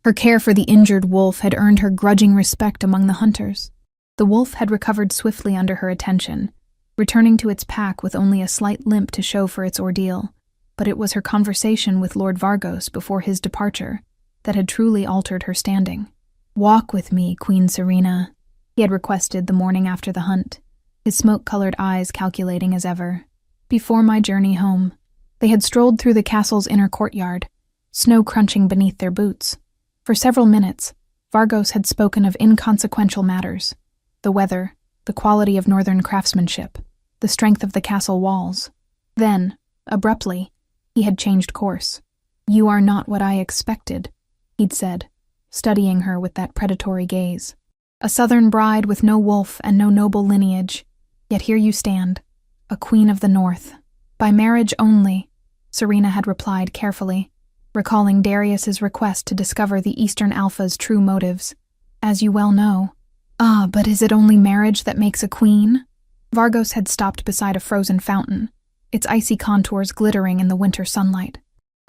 Her care for the injured wolf had earned her grudging respect among the hunters. The wolf had recovered swiftly under her attention, returning to its pack with only a slight limp to show for its ordeal, but it was her conversation with Lord Vargos before his departure that had truly altered her standing. "Walk with me, Queen Serena," he had requested the morning after the hunt, his smoke-colored eyes calculating as ever. Before my journey home, they had strolled through the castle's inner courtyard, snow crunching beneath their boots. For several minutes, Vargos had spoken of inconsequential matters: the weather, the quality of northern craftsmanship, the strength of the castle walls. Then, abruptly, he had changed course. "You are not what I expected," he'd said, studying her with that predatory gaze. "A southern bride with no wolf and no noble lineage, yet here you stand, a queen of the north. By marriage only," Serena had replied carefully, recalling Darius's request to discover the Eastern Alpha's true motives. "As you well know." "Ah, but is it only marriage that makes a queen?" Vargos had stopped beside a frozen fountain, its icy contours glittering in the winter sunlight.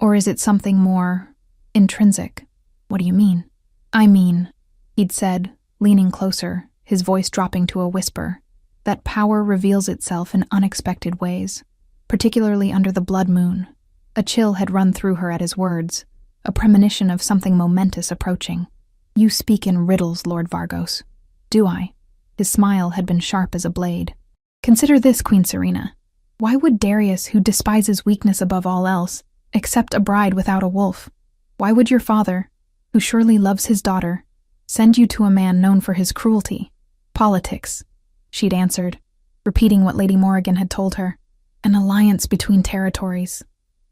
"Or is it something more intrinsic?" "What do you mean?" "I mean," he'd said, leaning closer, his voice dropping to a whisper, "that power reveals itself in unexpected ways, particularly under the blood moon." A chill had run through her at his words, a premonition of something momentous approaching. "You speak in riddles, Lord Vargos." "Do I?" His smile had been sharp as a blade. "Consider this, Queen Serena. Why would Darius, who despises weakness above all else, accept a bride without a wolf? Why would your father, who surely loves his daughter, send you to a man known for his cruelty?" "Politics," she'd answered. repeating what Lady Morrigan had told her. An alliance between territories.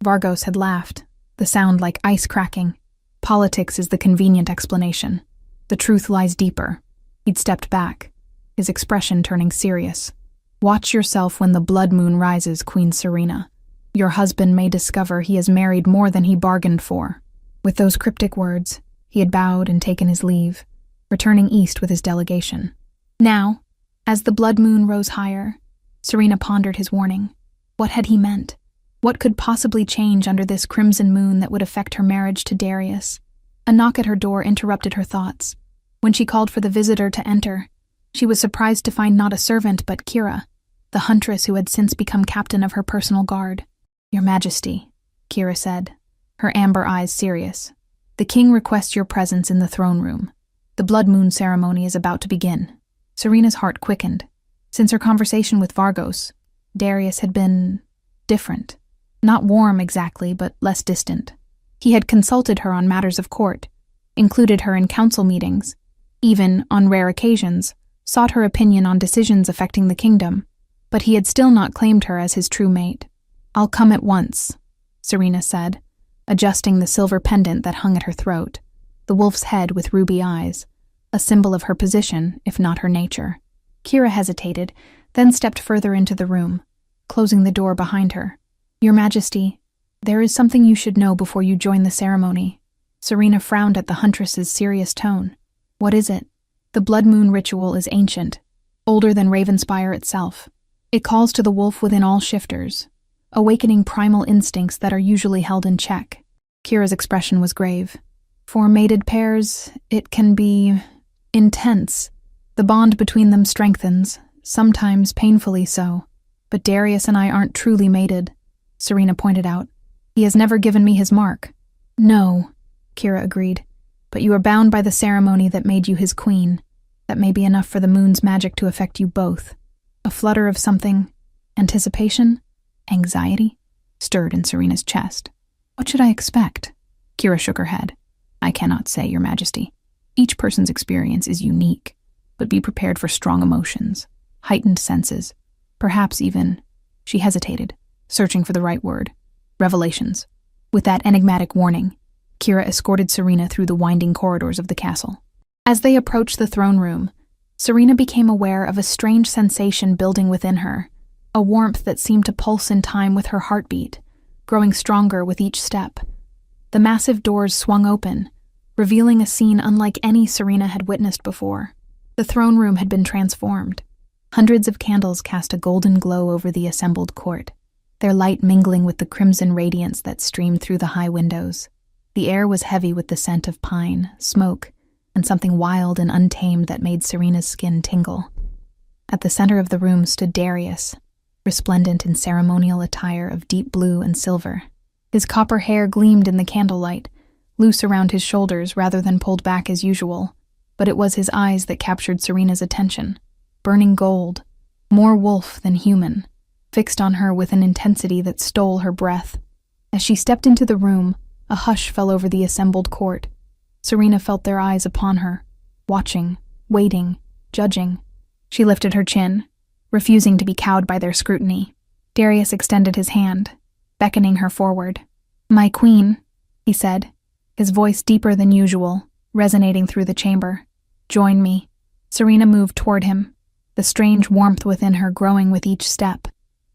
Vargos had laughed, the sound like ice cracking. Politics is the convenient explanation. The truth lies deeper. He'd stepped back, his expression turning serious. Watch yourself when the blood moon rises, Queen Serena. Your husband may discover he has married more than he bargained for. With those cryptic words, he had bowed and taken his leave, returning east with his delegation. Now, as the blood moon rose higher, Serena pondered his warning. What had he meant? What could possibly change under this crimson moon that would affect her marriage to Darius? A knock at her door interrupted her thoughts. When she called for the visitor to enter, she was surprised to find not a servant but Kira, the huntress who had since become captain of her personal guard. Your Majesty, Kira said, her amber eyes serious. The king requests your presence in the throne room. The blood moon ceremony is about to begin. Serena's heart quickened. Since her conversation with Vargos, Darius had been different. Not warm exactly, but less distant. He had consulted her on matters of court, included her in council meetings, even, on rare occasions, sought her opinion on decisions affecting the kingdom, but he had still not claimed her as his true mate. I'll come at once, Serena said, adjusting the silver pendant that hung at her throat, the wolf's head with ruby eyes, a symbol of her position, if not her nature. Kira hesitated, then stepped further into the room, closing the door behind her. Your Majesty, there is something you should know before you join the ceremony. Serena frowned at the huntress's serious tone. What is it? The blood moon ritual is ancient, older than Ravenspire itself. It calls to the wolf within all shifters, awakening primal instincts that are usually held in check. Kira's expression was grave. For mated pairs, it can be intense. The bond between them strengthens, sometimes painfully so. But Darius and I aren't truly mated, Serena pointed out. He has never given me his mark. No, Kira agreed. But you are bound by the ceremony that made you his queen. That may be enough for the moon's magic to affect you both. A flutter of something, anticipation, anxiety, stirred in Serena's chest. What should I expect? Kira shook her head. I cannot say, Your Majesty. Each person's experience is unique, but be prepared for strong emotions, heightened senses, perhaps even, she hesitated, searching for the right word, revelations. With that enigmatic warning, Kira escorted Serena through the winding corridors of the castle. As they approached the throne room, Serena became aware of a strange sensation building within her, a warmth that seemed to pulse in time with her heartbeat, growing stronger with each step. The massive doors swung open, revealing a scene unlike any Serena had witnessed before. The throne room had been transformed. Hundreds of candles cast a golden glow over the assembled court, their light mingling with the crimson radiance that streamed through the high windows. The air was heavy with the scent of pine, smoke, and something wild and untamed that made Serena's skin tingle. At the center of the room stood Darius, resplendent in ceremonial attire of deep blue and silver. His copper hair gleamed in the candlelight, loose around his shoulders rather than pulled back as usual, but it was his eyes that captured Serena's attention. Burning gold, more wolf than human, fixed on her with an intensity that stole her breath. As she stepped into the room, a hush fell over the assembled court. Serena felt their eyes upon her, watching, waiting, judging. She lifted her chin, refusing to be cowed by their scrutiny. Darius extended his hand, beckoning her forward. My queen, he said, his voice deeper than usual, resonating through the chamber. Join me. Serena moved toward him, the strange warmth within her growing with each step.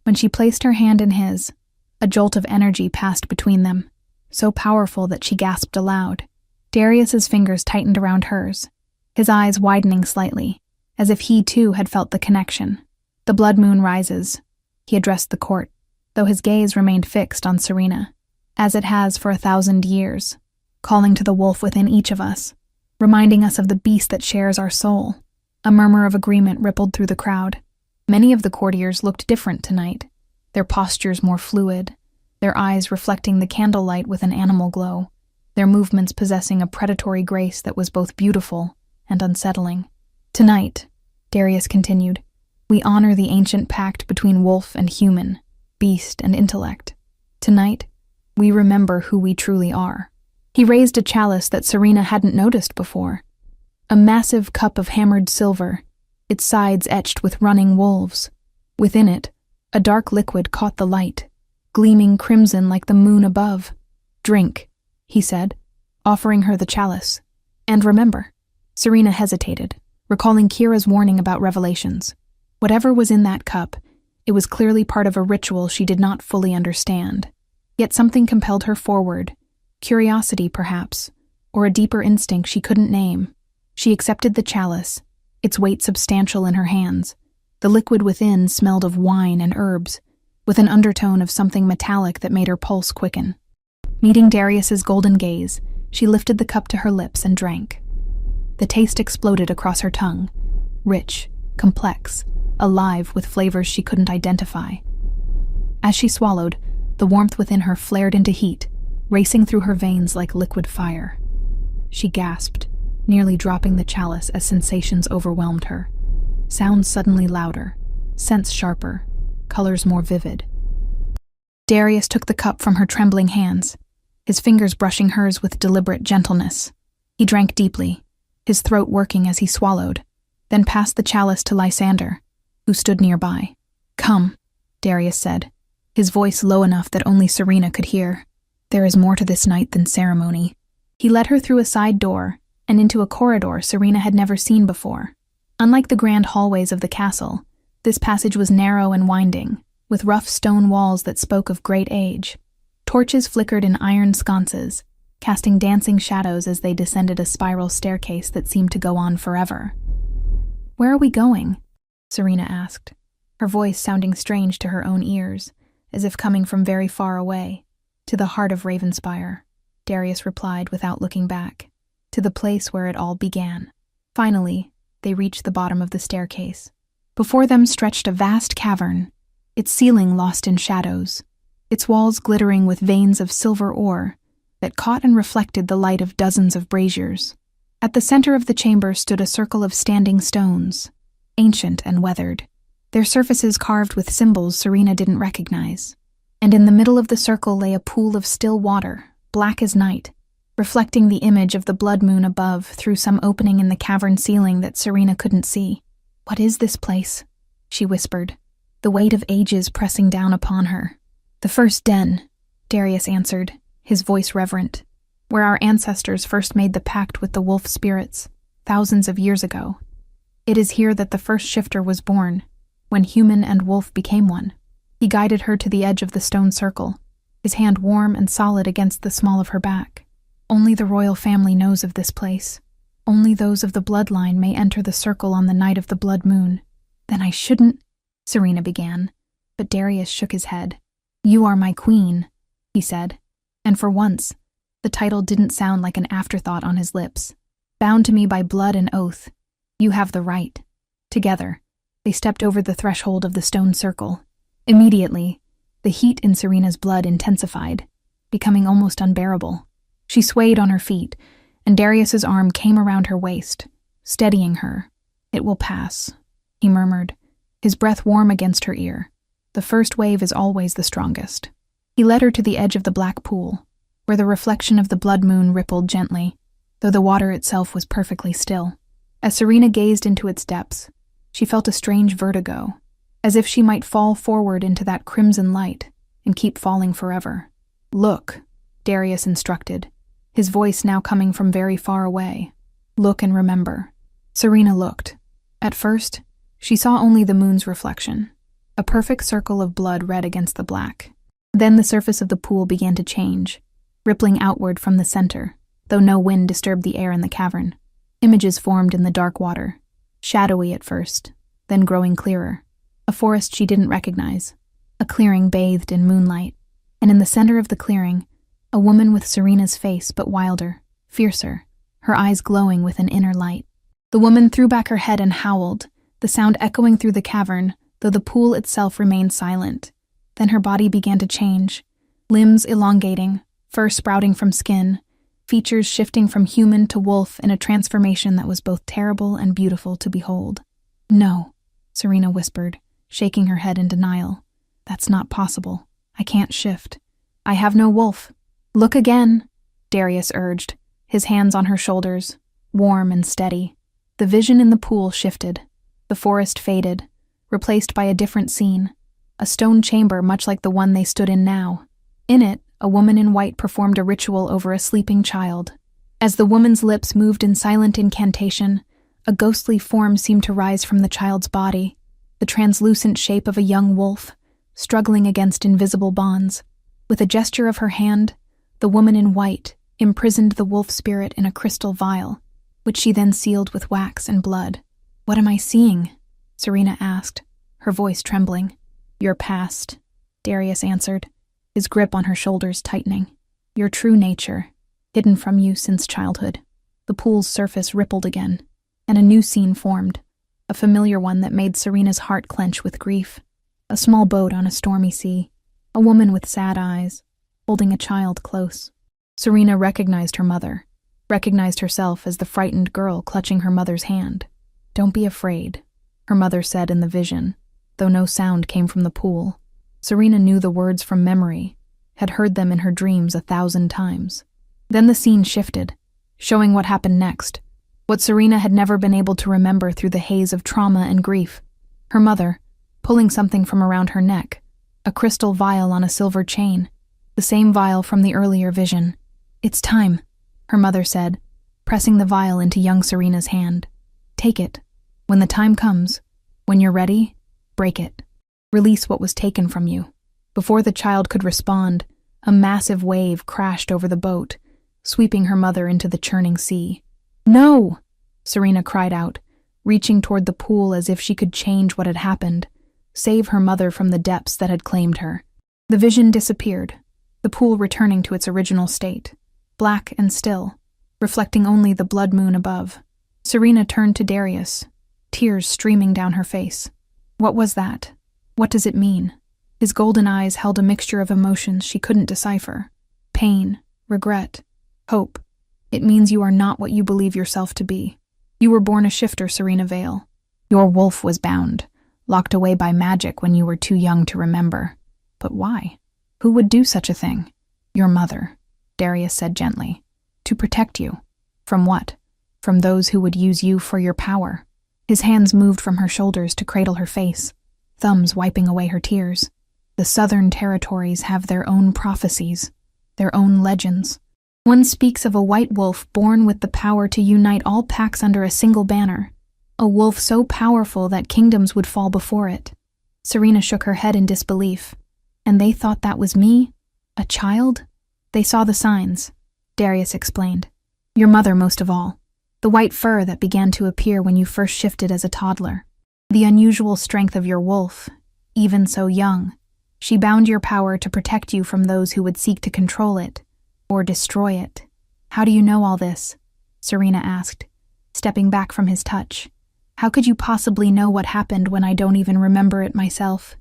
When she placed her hand in his, a jolt of energy passed between them, so powerful that she gasped aloud. Darius's fingers tightened around hers, his eyes widening slightly, as if he too had felt the connection. The blood moon rises, he addressed the court, though his gaze remained fixed on Serena, as it has for 1,000 years, calling to the wolf within each of us, reminding us of the beast that shares our soul. A murmur of agreement rippled through the crowd. Many of the courtiers looked different tonight, their postures more fluid, their eyes reflecting the candlelight with an animal glow, their movements possessing a predatory grace that was both beautiful and unsettling. Tonight, Darius continued, we honor the ancient pact between wolf and human, beast and intellect. Tonight, we remember who we truly are. He raised a chalice that Serena hadn't noticed before, a massive cup of hammered silver, its sides etched with running wolves. Within it, a dark liquid caught the light, gleaming crimson like the moon above. "Drink," he said, offering her the chalice. "And remember." Serena hesitated, recalling Kira's warning about revelations. Whatever was in that cup, it was clearly part of a ritual she did not fully understand. Yet something compelled her forward, curiosity perhaps, or a deeper instinct she couldn't name. She accepted the chalice, its weight substantial in her hands. The liquid within smelled of wine and herbs, with an undertone of something metallic that made her pulse quicken. Meeting Darius's golden gaze, she lifted the cup to her lips and drank. The taste exploded across her tongue, rich, complex, alive with flavors she couldn't identify. As she swallowed, the warmth within her flared into heat, racing through her veins like liquid fire. She gasped, nearly dropping the chalice as sensations overwhelmed her. Sounds suddenly louder, scents sharper, colors more vivid. Darius took the cup from her trembling hands, his fingers brushing hers with deliberate gentleness. He drank deeply, his throat working as he swallowed, then passed the chalice to Lysander, who stood nearby. "Come," Darius said, his voice low enough that only Serena could hear. "There is more to this night than ceremony." He led her through a side door and into a corridor Serena had never seen before. Unlike the grand hallways of the castle, this passage was narrow and winding, with rough stone walls that spoke of great age. Torches flickered in iron sconces, casting dancing shadows as they descended a spiral staircase that seemed to go on forever. "Where are we going?" Serena asked, her voice sounding strange to her own ears, as if coming from very far away. "To the heart of Ravenspire," Darius replied without looking back. "To the place where it all began." Finally, they reached the bottom of the staircase. Before them stretched a vast cavern, its ceiling lost in shadows, its walls glittering with veins of silver ore that caught and reflected the light of dozens of braziers. At the center of the chamber stood a circle of standing stones, ancient and weathered, their surfaces carved with symbols Serena didn't recognize. And in the middle of the circle lay a pool of still water, black as night, reflecting the image of the blood moon above through some opening in the cavern ceiling that Serena couldn't see. "What is this place?" she whispered, the weight of ages pressing down upon her. "The first den," Darius answered, his voice reverent, "where our ancestors first made the pact with the wolf spirits, thousands of years ago. It is here that the first shifter was born, when human and wolf became one." He guided her to the edge of the stone circle, his hand warm and solid against the small of her back. "Only the royal family knows of this place. Only those of the bloodline may enter the circle on the night of the blood moon." "Then I shouldn't," Serena began, but Darius shook his head. "You are my queen," he said, and for once, the title didn't sound like an afterthought on his lips. "Bound to me by blood and oath, you have the right." Together, they stepped over the threshold of the stone circle. Immediately, the heat in Serena's blood intensified, becoming almost unbearable. She swayed on her feet, and Darius's arm came around her waist, steadying her. "It will pass," he murmured, his breath warm against her ear. "The first wave is always the strongest." He led her to the edge of the black pool, where the reflection of the blood moon rippled gently, though the water itself was perfectly still. As Serena gazed into its depths, she felt a strange vertigo, as if she might fall forward into that crimson light and keep falling forever. "Look," Darius instructed, his voice now coming from very far away. "Look and remember." Serena looked. At first, she saw only the moon's reflection, a perfect circle of blood red against the black. Then the surface of the pool began to change, rippling outward from the center, though no wind disturbed the air in the cavern. Images formed in the dark water, shadowy at first, then growing clearer. A forest she didn't recognize, a clearing bathed in moonlight, and in the center of the clearing, a woman with Serena's face but wilder, fiercer, her eyes glowing with an inner light. The woman threw back her head and howled, the sound echoing through the cavern, though the pool itself remained silent. Then her body began to change, limbs elongating, fur sprouting from skin, features shifting from human to wolf in a transformation that was both terrible and beautiful to behold. "No," Serena whispered, shaking her head in denial. "That's not possible. I can't shift. I have no wolf." "Look again," Darius urged, his hands on her shoulders, warm and steady. The vision in the pool shifted. The forest faded, replaced by a different scene, a stone chamber much like the one they stood in now. In it, a woman in white performed a ritual over a sleeping child. As the woman's lips moved in silent incantation, a ghostly form seemed to rise from the child's body, the translucent shape of a young wolf, struggling against invisible bonds. With a gesture of her hand, the woman in white imprisoned the wolf spirit in a crystal vial, which she then sealed with wax and blood. "What am I seeing?" Serena asked, her voice trembling. "Your past," Darius answered, his grip on her shoulders tightening. "Your true nature, hidden from you since childhood." The pool's surface rippled again, and a new scene formed, a familiar one that made Serena's heart clench with grief. A small boat on a stormy sea, a woman with sad eyes, holding a child close. Serena recognized her mother, recognized herself as the frightened girl clutching her mother's hand. "Don't be afraid," her mother said in the vision, though no sound came from the pool. Serena knew the words from memory, had heard them in her dreams 1,000 times. Then the scene shifted, showing what happened next, what Serena had never been able to remember through the haze of trauma and grief. Her mother, pulling something from around her neck, a crystal vial on a silver chain, the same vial from the earlier vision. "It's time," her mother said, pressing the vial into young Serena's hand. "Take it. When the time comes, when you're ready, break it. Release what was taken from you." Before the child could respond, a massive wave crashed over the boat, sweeping her mother into the churning sea. "No!" Serena cried out, reaching toward the pool as if she could change what had happened, save her mother from the depths that had claimed her. The vision disappeared, the pool returning to its original state, black and still, reflecting only the blood moon above. Serena turned to Darius, tears streaming down her face. "What was that? What does it mean?" His golden eyes held a mixture of emotions she couldn't decipher. Pain, regret, hope. "It means you are not what you believe yourself to be. You were born a shifter, Serena Vale. Your wolf was bound, locked away by magic when you were too young to remember. But why? Who would do such a thing?" "Your mother," Darius said gently. "To protect you. From what? From those who would use you for your power." His hands moved from her shoulders to cradle her face, thumbs wiping away her tears. "The southern territories have their own prophecies, their own legends. One speaks of a white wolf born with the power to unite all packs under a single banner, a wolf so powerful that kingdoms would fall before it." Serena shook her head in disbelief. "And they thought that was me? A child?" "They saw the signs," Darius explained. "Your mother most of all. The white fur that began to appear when you first shifted as a toddler. The unusual strength of your wolf, even so young. She bound your power to protect you from those who would seek to control it, or destroy it." "How do you know all this?" Serena asked, stepping back from his touch. "How could you possibly know what happened when I don't even remember it myself?"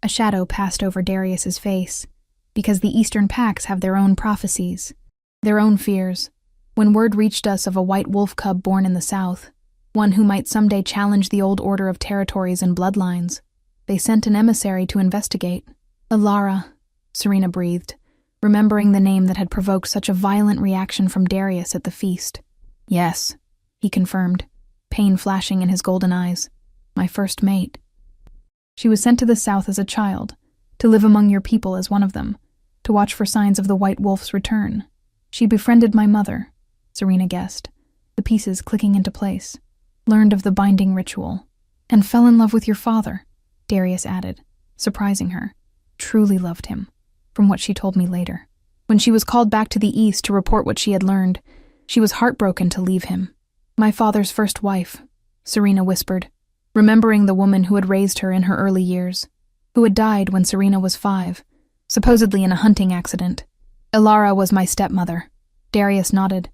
A shadow passed over Darius's face. "Because the Eastern Packs have their own prophecies, their own fears. When word reached us of a white wolf cub born in the South, one who might someday challenge the old order of territories and bloodlines, they sent an emissary to investigate." "Alara," Serena breathed, remembering the name that had provoked such a violent reaction from Darius at the feast. "Yes," he confirmed, pain flashing in his golden eyes. "My first mate. She was sent to the South as a child, to live among your people as one of them, to watch for signs of the white wolf's return. She befriended my mother," Serena guessed, the pieces clicking into place, "learned of the binding ritual, and fell in love with your father," Darius added, surprising her. "Truly loved him, from what she told me later. When she was called back to the East to report what she had learned, she was heartbroken to leave him." "My father's first wife," Serena whispered, remembering the woman who had raised her in her early years, who had died when Serena was 5, supposedly in a hunting accident. "Alara was my stepmother." Darius nodded.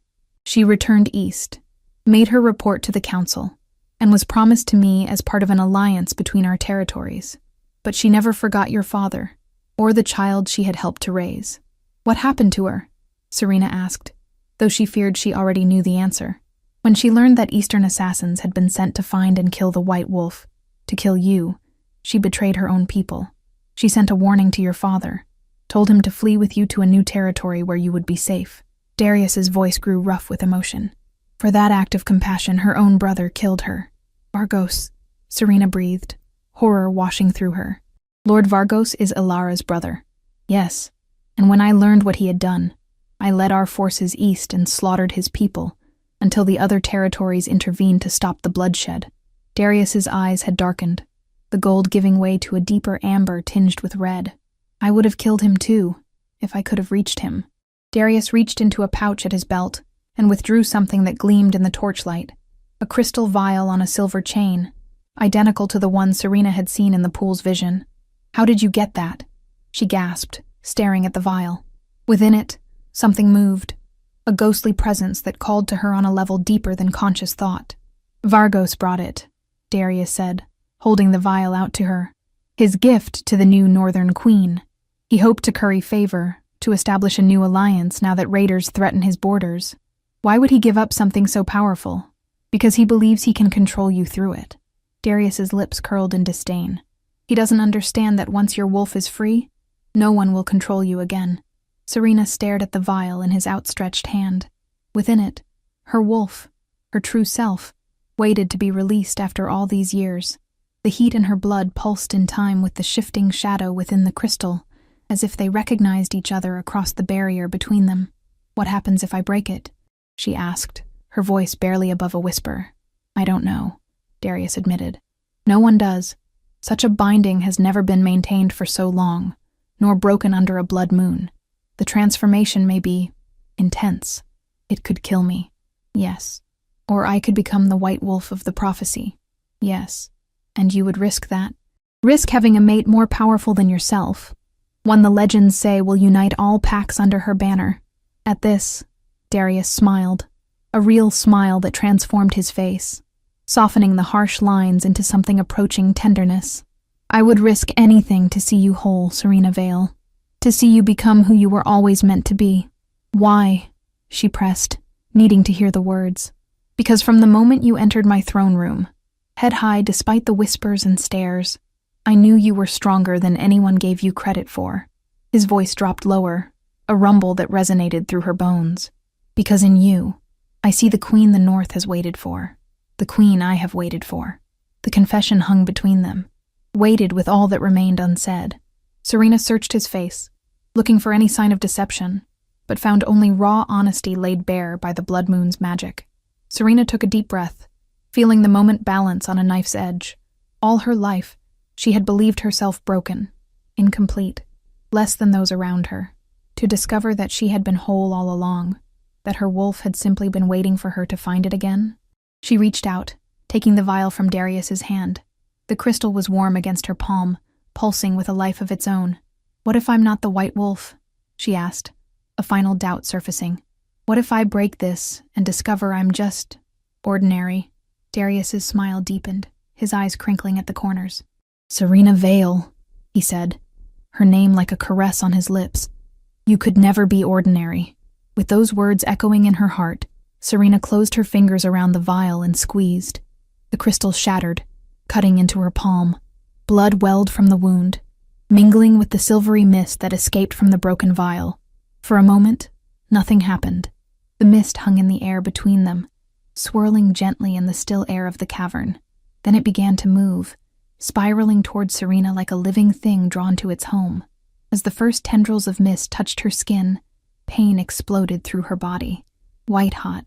"She returned east, made her report to the council, and was promised to me as part of an alliance between our territories. But she never forgot your father, or the child she had helped to raise." "What happened to her?" Serena asked, though she feared she already knew the answer. "When she learned that Eastern assassins had been sent to find and kill the white wolf, to kill you, she betrayed her own people. She sent a warning to your father, told him to flee with you to a new territory where you would be safe." Darius's voice grew rough with emotion. "For that act of compassion, her own brother killed her." "Argos," Serena breathed, horror washing through her. Lord Vargos is Ilara's brother. Yes, and when I learned what he had done, I led our forces east and slaughtered his people, until the other territories intervened to stop the bloodshed. Darius's eyes had darkened, the gold giving way to a deeper amber tinged with red. I would have killed him too, if I could have reached him. Darius reached into a pouch at his belt and withdrew something that gleamed in the torchlight, a crystal vial on a silver chain, identical to the one Serena had seen in the pool's vision. "How did you get that?" she gasped, staring at the vial. Within it, something moved, a ghostly presence that called to her on a level deeper than conscious thought. "Vargos brought it," Darius said, holding the vial out to her. "His gift to the new Northern Queen. He hoped to curry favor, to establish a new alliance now that raiders threaten his borders. Why would he give up something so powerful? Because he believes he can control you through it." Darius's lips curled in disdain. "He doesn't understand that once your wolf is free, no one will control you again." Serena stared at the vial in his outstretched hand. Within it, her wolf, her true self, waited to be released after all these years. The heat in her blood pulsed in time with the shifting shadow within the crystal, as if they recognized each other across the barrier between them. "What happens if I break it?" she asked, her voice barely above a whisper. "I don't know," Darius admitted. "No one does. Such a binding has never been maintained for so long, nor broken under a blood moon. The transformation may be intense. It could kill me. Yes. Or I could become the white wolf of the prophecy. Yes. And you would risk that? Risk having a mate more powerful than yourself, one the legends say will unite all packs under her banner." At this, Darius smiled, a real smile that transformed his face, softening the harsh lines into something approaching tenderness. "I would risk anything to see you whole, Serena Vale. To see you become who you were always meant to be." "Why?" she pressed, needing to hear the words. "Because from the moment you entered my throne room, head high despite the whispers and stares, I knew you were stronger than anyone gave you credit for." His voice dropped lower, a rumble that resonated through her bones. "Because in you, I see the queen the North has waited for, the queen I have waited for." The confession hung between them, weighted with all that remained unsaid. Serena searched his face, looking for any sign of deception, but found only raw honesty laid bare by the blood moon's magic. Serena took a deep breath, feeling the moment balance on a knife's edge. All her life, she had believed herself broken, incomplete, less than those around her. To discover that she had been whole all along, that her wolf had simply been waiting for her to find it again. She reached out, taking the vial from Darius's hand. The crystal was warm against her palm, pulsing with a life of its own. "What if I'm not the white wolf?" she asked, a final doubt surfacing. "What if I break this and discover I'm just ordinary?" Darius's smile deepened, his eyes crinkling at the corners. "Serena Vale," he said, her name like a caress on his lips. "You could never be ordinary." With those words echoing in her heart, Serena closed her fingers around the vial and squeezed. The crystal shattered, cutting into her palm. Blood welled from the wound, mingling with the silvery mist that escaped from the broken vial. For a moment, nothing happened. The mist hung in the air between them, swirling gently in the still air of the cavern. Then it began to move, spiraling toward Serena like a living thing drawn to its home. As the first tendrils of mist touched her skin, pain exploded through her body, white-hot,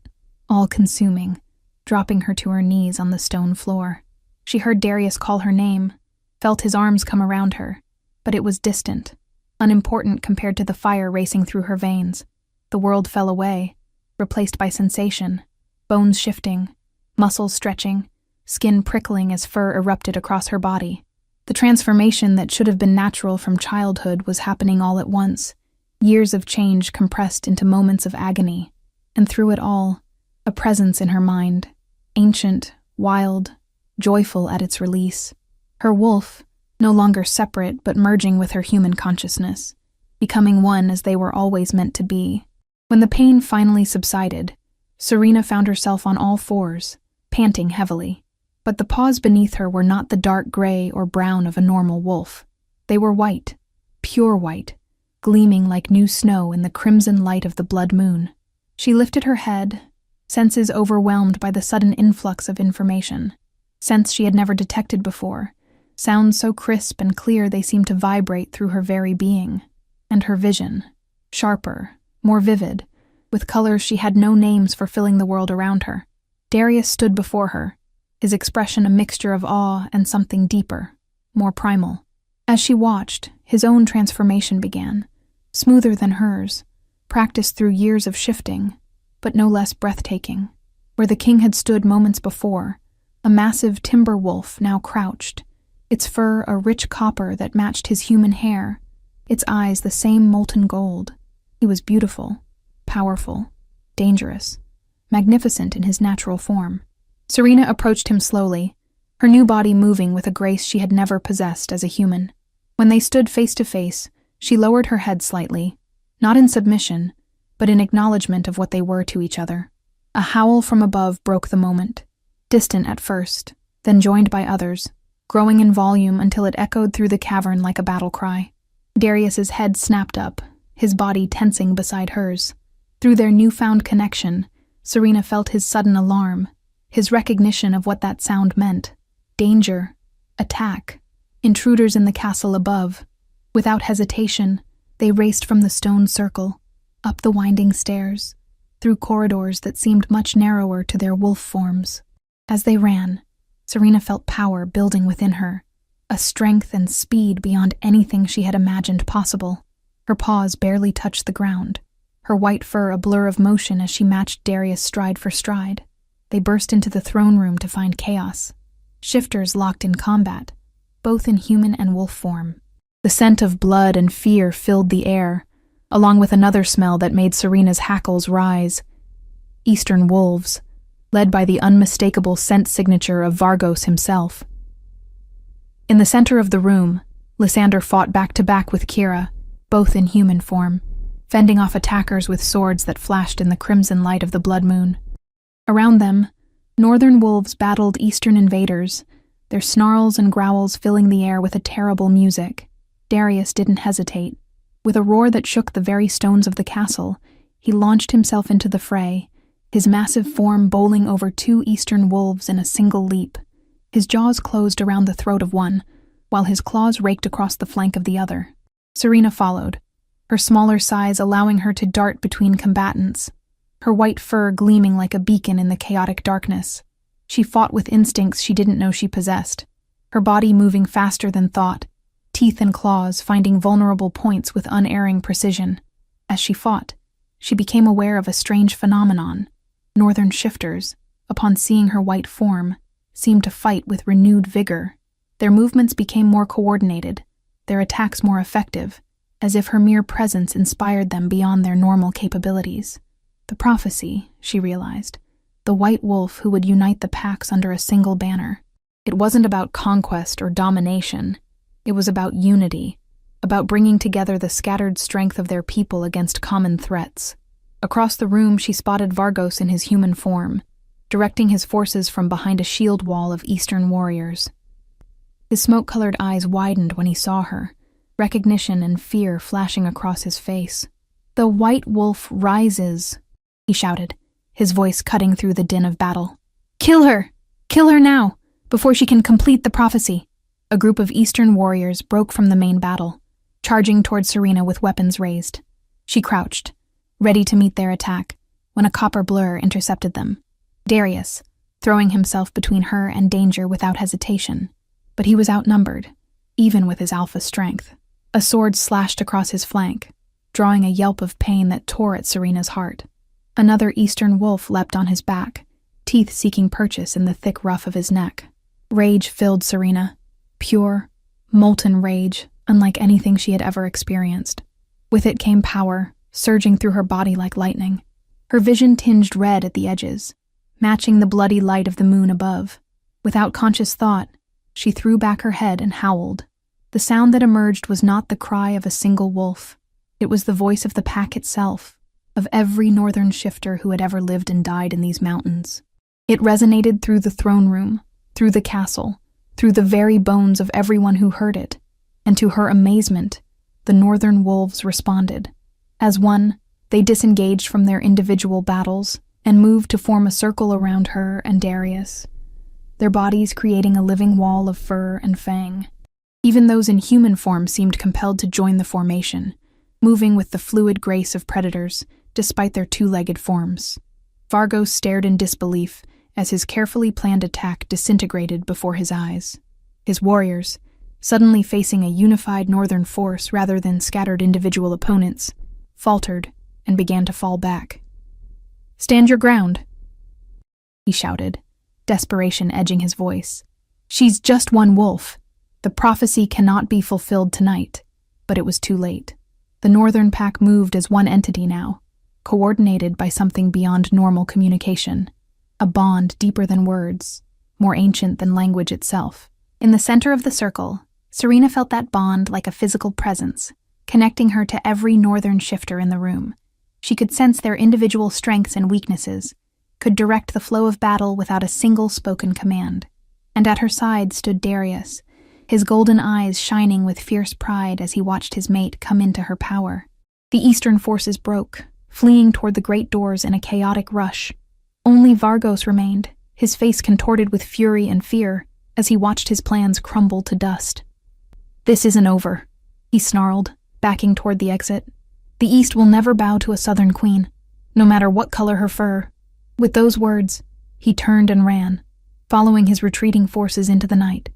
all-consuming, dropping her to her knees on the stone floor. She heard Darius call her name, felt his arms come around her, but it was distant, unimportant compared to the fire racing through her veins. The world fell away, replaced by sensation, bones shifting, muscles stretching, skin prickling as fur erupted across her body. The transformation that should have been natural from childhood was happening all at once, years of change compressed into moments of agony, and through it all, a presence in her mind, ancient, wild, joyful at its release. Her wolf, no longer separate but merging with her human consciousness, becoming one as they were always meant to be. When the pain finally subsided, Serena found herself on all fours, panting heavily. But the paws beneath her were not the dark gray or brown of a normal wolf. They were white, pure white, gleaming like new snow in the crimson light of the blood moon. She lifted her head, senses overwhelmed by the sudden influx of information, sense she had never detected before, sounds so crisp and clear they seemed to vibrate through her very being. And her vision, sharper, more vivid, with colors she had no names for filling the world around her. Darius stood before her, his expression a mixture of awe and something deeper, more primal. As she watched, his own transformation began, smoother than hers, practiced through years of shifting, but no less breathtaking. Where the king had stood moments before, a massive timber wolf now crouched, its fur a rich copper that matched his human hair, its eyes the same molten gold. He was beautiful, powerful, dangerous, magnificent in his natural form. Serena approached him slowly, her new body moving with a grace she had never possessed as a human. When they stood face to face, she lowered her head slightly, not in submission, but in acknowledgement of what they were to each other. A howl from above broke the moment, distant at first, then joined by others, growing in volume until it echoed through the cavern like a battle cry. Darius's head snapped up, his body tensing beside hers. Through their newfound connection, Serena felt his sudden alarm, his recognition of what that sound meant. Danger, attack, intruders in the castle above. Without hesitation, they raced from the stone circle, up the winding stairs, through corridors that seemed much narrower to their wolf forms. As they ran, Serena felt power building within her, a strength and speed beyond anything she had imagined possible. Her paws barely touched the ground, her white fur a blur of motion as she matched Darius stride for stride. They burst into the throne room to find chaos. Shifters locked in combat, both in human and wolf form. The scent of blood and fear filled the air, along with another smell that made Serena's hackles rise. Eastern wolves, led by the unmistakable scent signature of Vargos himself. In the center of the room, Lysander fought back-to-back with Kira, both in human form, fending off attackers with swords that flashed in the crimson light of the blood moon. Around them, northern wolves battled eastern invaders, their snarls and growls filling the air with a terrible music. Darius didn't hesitate. With a roar that shook the very stones of the castle, he launched himself into the fray, his massive form bowling over 2 eastern wolves in a single leap. His jaws closed around the throat of one, while his claws raked across the flank of the other. Serena followed, her smaller size allowing her to dart between combatants, her white fur gleaming like a beacon in the chaotic darkness. She fought with instincts she didn't know she possessed, her body moving faster than thought, teeth and claws finding vulnerable points with unerring precision. As she fought, she became aware of a strange phenomenon. Northern shifters, upon seeing her white form, seemed to fight with renewed vigor. Their movements became more coordinated, their attacks more effective, as if her mere presence inspired them beyond their normal capabilities. The prophecy, she realized, the white wolf who would unite the packs under a single banner. It wasn't about conquest or domination. It was about unity, about bringing together the scattered strength of their people against common threats. Across the room, she spotted Vargos in his human form, directing his forces from behind a shield wall of Eastern warriors. His smoke-colored eyes widened when he saw her, recognition and fear flashing across his face. "The white wolf rises," he shouted, his voice cutting through the din of battle. "Kill her! Kill her now, before she can complete the prophecy." A group of Eastern warriors broke from the main battle, charging toward Serena with weapons raised. She crouched, ready to meet their attack, when a copper blur intercepted them. Darius, throwing himself between her and danger without hesitation. But he was outnumbered, even with his alpha strength. A sword slashed across his flank, drawing a yelp of pain that tore at Serena's heart. Another Eastern wolf leapt on his back, teeth seeking purchase in the thick ruff of his neck. Rage filled Serena, pure, molten rage, unlike anything she had ever experienced. With it came power, surging through her body like lightning. Her vision tinged red at the edges, matching the bloody light of the moon above. Without conscious thought, she threw back her head and howled. The sound that emerged was not the cry of a single wolf. It was the voice of the pack itself, of every northern shifter who had ever lived and died in these mountains. It resonated through the throne room, through the castle, through the very bones of everyone who heard it, and to her amazement, the northern wolves responded. As one, they disengaged from their individual battles and moved to form a circle around her and Darius. their bodies creating a living wall of fur and fang. Even those in human form seemed compelled to join the formation, moving with the fluid grace of predators, despite their two-legged forms. Vargos stared in disbelief as his carefully planned attack disintegrated before his eyes. His warriors, suddenly facing a unified northern force rather than scattered individual opponents, faltered and began to fall back. "Stand your ground," he shouted, desperation edging his voice. "She's just one wolf. The prophecy cannot be fulfilled tonight." But it was too late. The northern pack moved as one entity now, coordinated by something beyond normal communication, a bond deeper than words, more ancient than language itself. In the center of the circle, Serena felt that bond like a physical presence, connecting her to every northern shifter in the room. She could sense their individual strengths and weaknesses, could direct the flow of battle without a single spoken command. And at her side stood Darius, his golden eyes shining with fierce pride as he watched his mate come into her power. The eastern forces broke, fleeing toward the great doors in a chaotic rush. Only Vargos remained, his face contorted with fury and fear as he watched his plans crumble to dust. "This isn't over," he snarled, backing toward the exit. "The East will never bow to a Southern queen, no matter what color her fur." With those words, he turned and ran, following his retreating forces into the night.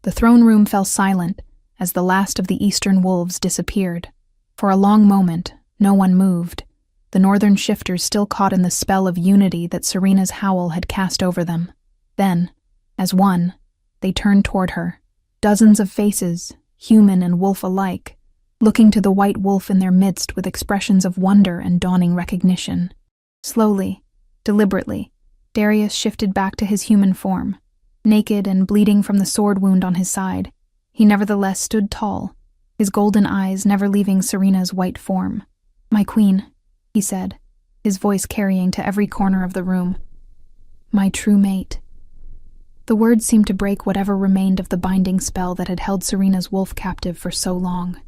The throne room fell silent as the last of the Eastern wolves disappeared. For a long moment, no one moved, the northern shifters still caught in the spell of unity that Serena's howl had cast over them. Then, as one, they turned toward her, dozens of faces, human and wolf alike, looking to the white wolf in their midst with expressions of wonder and dawning recognition. Slowly, deliberately, Darius shifted back to his human form. Naked and bleeding from the sword wound on his side, he nevertheless stood tall, his golden eyes never leaving Serena's white form. "My queen," he said, his voice carrying to every corner of the room. "My true mate." The words seemed to break whatever remained of the binding spell that had held Serena's wolf captive for so long.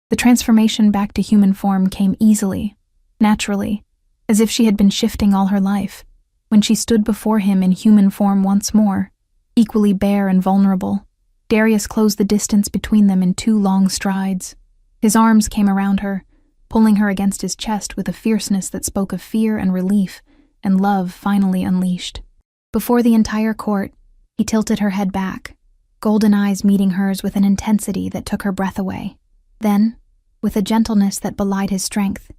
The transformation back to human form came easily, naturally, as if she had been shifting all her life. When she stood before him in human form once more, equally bare and vulnerable, Darius closed the distance between them in 2 long strides. His arms came around her, pulling her against his chest with a fierceness that spoke of fear and relief and love finally unleashed. Before the entire court, he tilted her head back, golden eyes meeting hers with an intensity that took her breath away. Then, with a gentleness that belied his strength,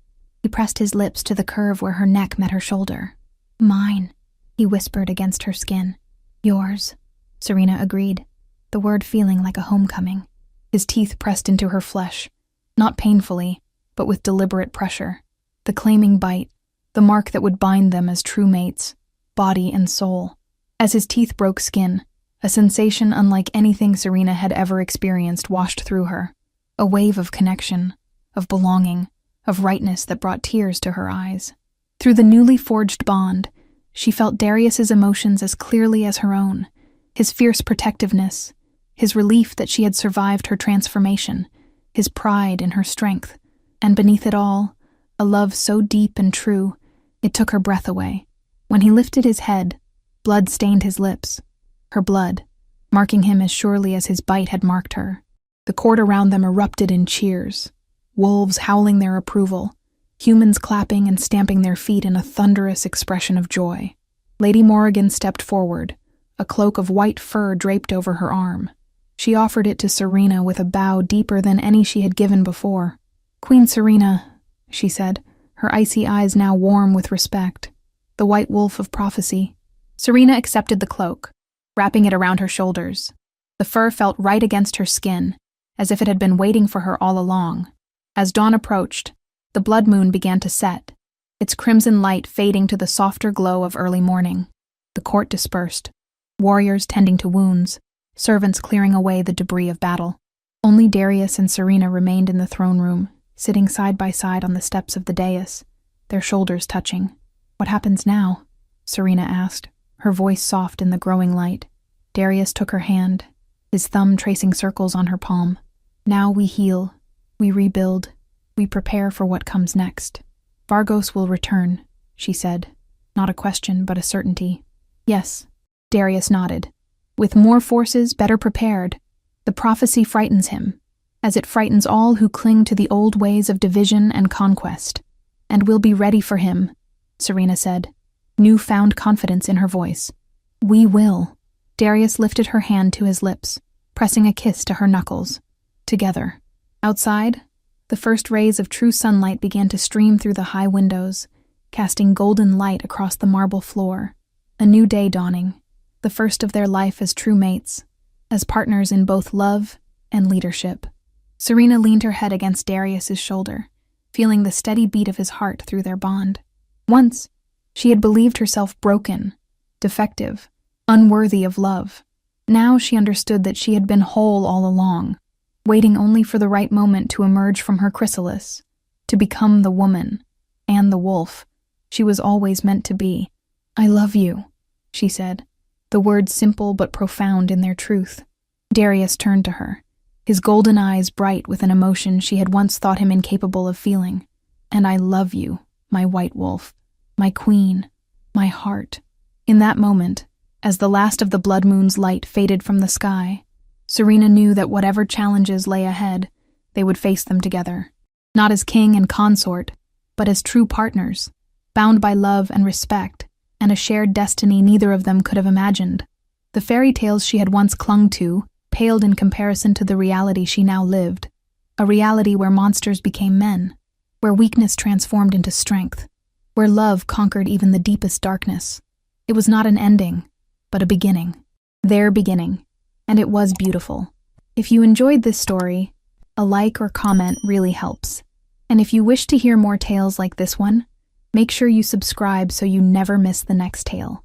he pressed his lips to the curve where her neck met her shoulder. "Mine," he whispered against her skin. "Yours," Serena agreed, the word feeling like a homecoming. His teeth pressed into her flesh, not painfully, but with deliberate pressure. The claiming bite, the mark that would bind them as true mates, body and soul. As his teeth broke skin, a sensation unlike anything Serena had ever experienced washed through her. A wave of connection, of belonging, of rightness that brought tears to her eyes. Through the newly forged bond, she felt Darius's emotions as clearly as her own, his fierce protectiveness, his relief that she had survived her transformation, his pride in her strength, and beneath it all, a love so deep and true, it took her breath away. When he lifted his head, blood stained his lips, her blood, marking him as surely as his bite had marked her. The court around them erupted in cheers, wolves howling their approval, humans clapping and stamping their feet in a thunderous expression of joy. Lady Morrigan stepped forward, a cloak of white fur draped over her arm. She offered it to Serena with a bow deeper than any she had given before. "Queen Serena," she said, her icy eyes now warm with respect. "The white wolf of prophecy." Serena accepted the cloak, wrapping it around her shoulders. The fur felt right against her skin, as if it had been waiting for her all along. As dawn approached, the blood moon began to set, its crimson light fading to the softer glow of early morning. The court dispersed, warriors tending to wounds, servants clearing away the debris of battle. Only Darius and Serena remained in the throne room, sitting side by side on the steps of the dais, their shoulders touching. "What happens now?" Serena asked, her voice soft in the growing light. Darius took her hand, his thumb tracing circles on her palm. "Now we heal, we rebuild, we prepare for what comes next. Vargos will return," she said, not a question but a certainty. "Yes," Darius nodded, With more forces better prepared, the prophecy frightens him, as it frightens all who cling to the old ways of division and conquest. And we'll be ready for him, Serena said, new-found confidence in her voice. We will. Darius lifted her hand to his lips, pressing a kiss to her knuckles. Together. Outside, the first rays of true sunlight began to stream through the high windows, casting golden light across the marble floor. A new day dawning, the first of their life as true mates, as partners in both love and leadership. Serena leaned her head against Darius's shoulder, feeling the steady beat of his heart through their bond. Once, she had believed herself broken, defective, unworthy of love. Now she understood that she had been whole all along, waiting only for the right moment to emerge from her chrysalis, to become the woman, and the wolf, she was always meant to be. I love you, she said, the words simple but profound in their truth. Darius turned to her, his golden eyes bright with an emotion she had once thought him incapable of feeling. And I love you, my white wolf, my queen, my heart. In that moment, as the last of the blood moon's light faded from the sky, Serena knew that whatever challenges lay ahead, they would face them together, not as king and consort, but as true partners, bound by love and respect, and a shared destiny neither of them could have imagined. The fairy tales she had once clung to paled in comparison to the reality she now lived, a reality where monsters became men, where weakness transformed into strength, where love conquered even the deepest darkness. It was not an ending, but a beginning. Their beginning. And it was beautiful. If you enjoyed this story, a like or comment really helps. And if you wish to hear more tales like this one, make sure you subscribe so you never miss the next tale.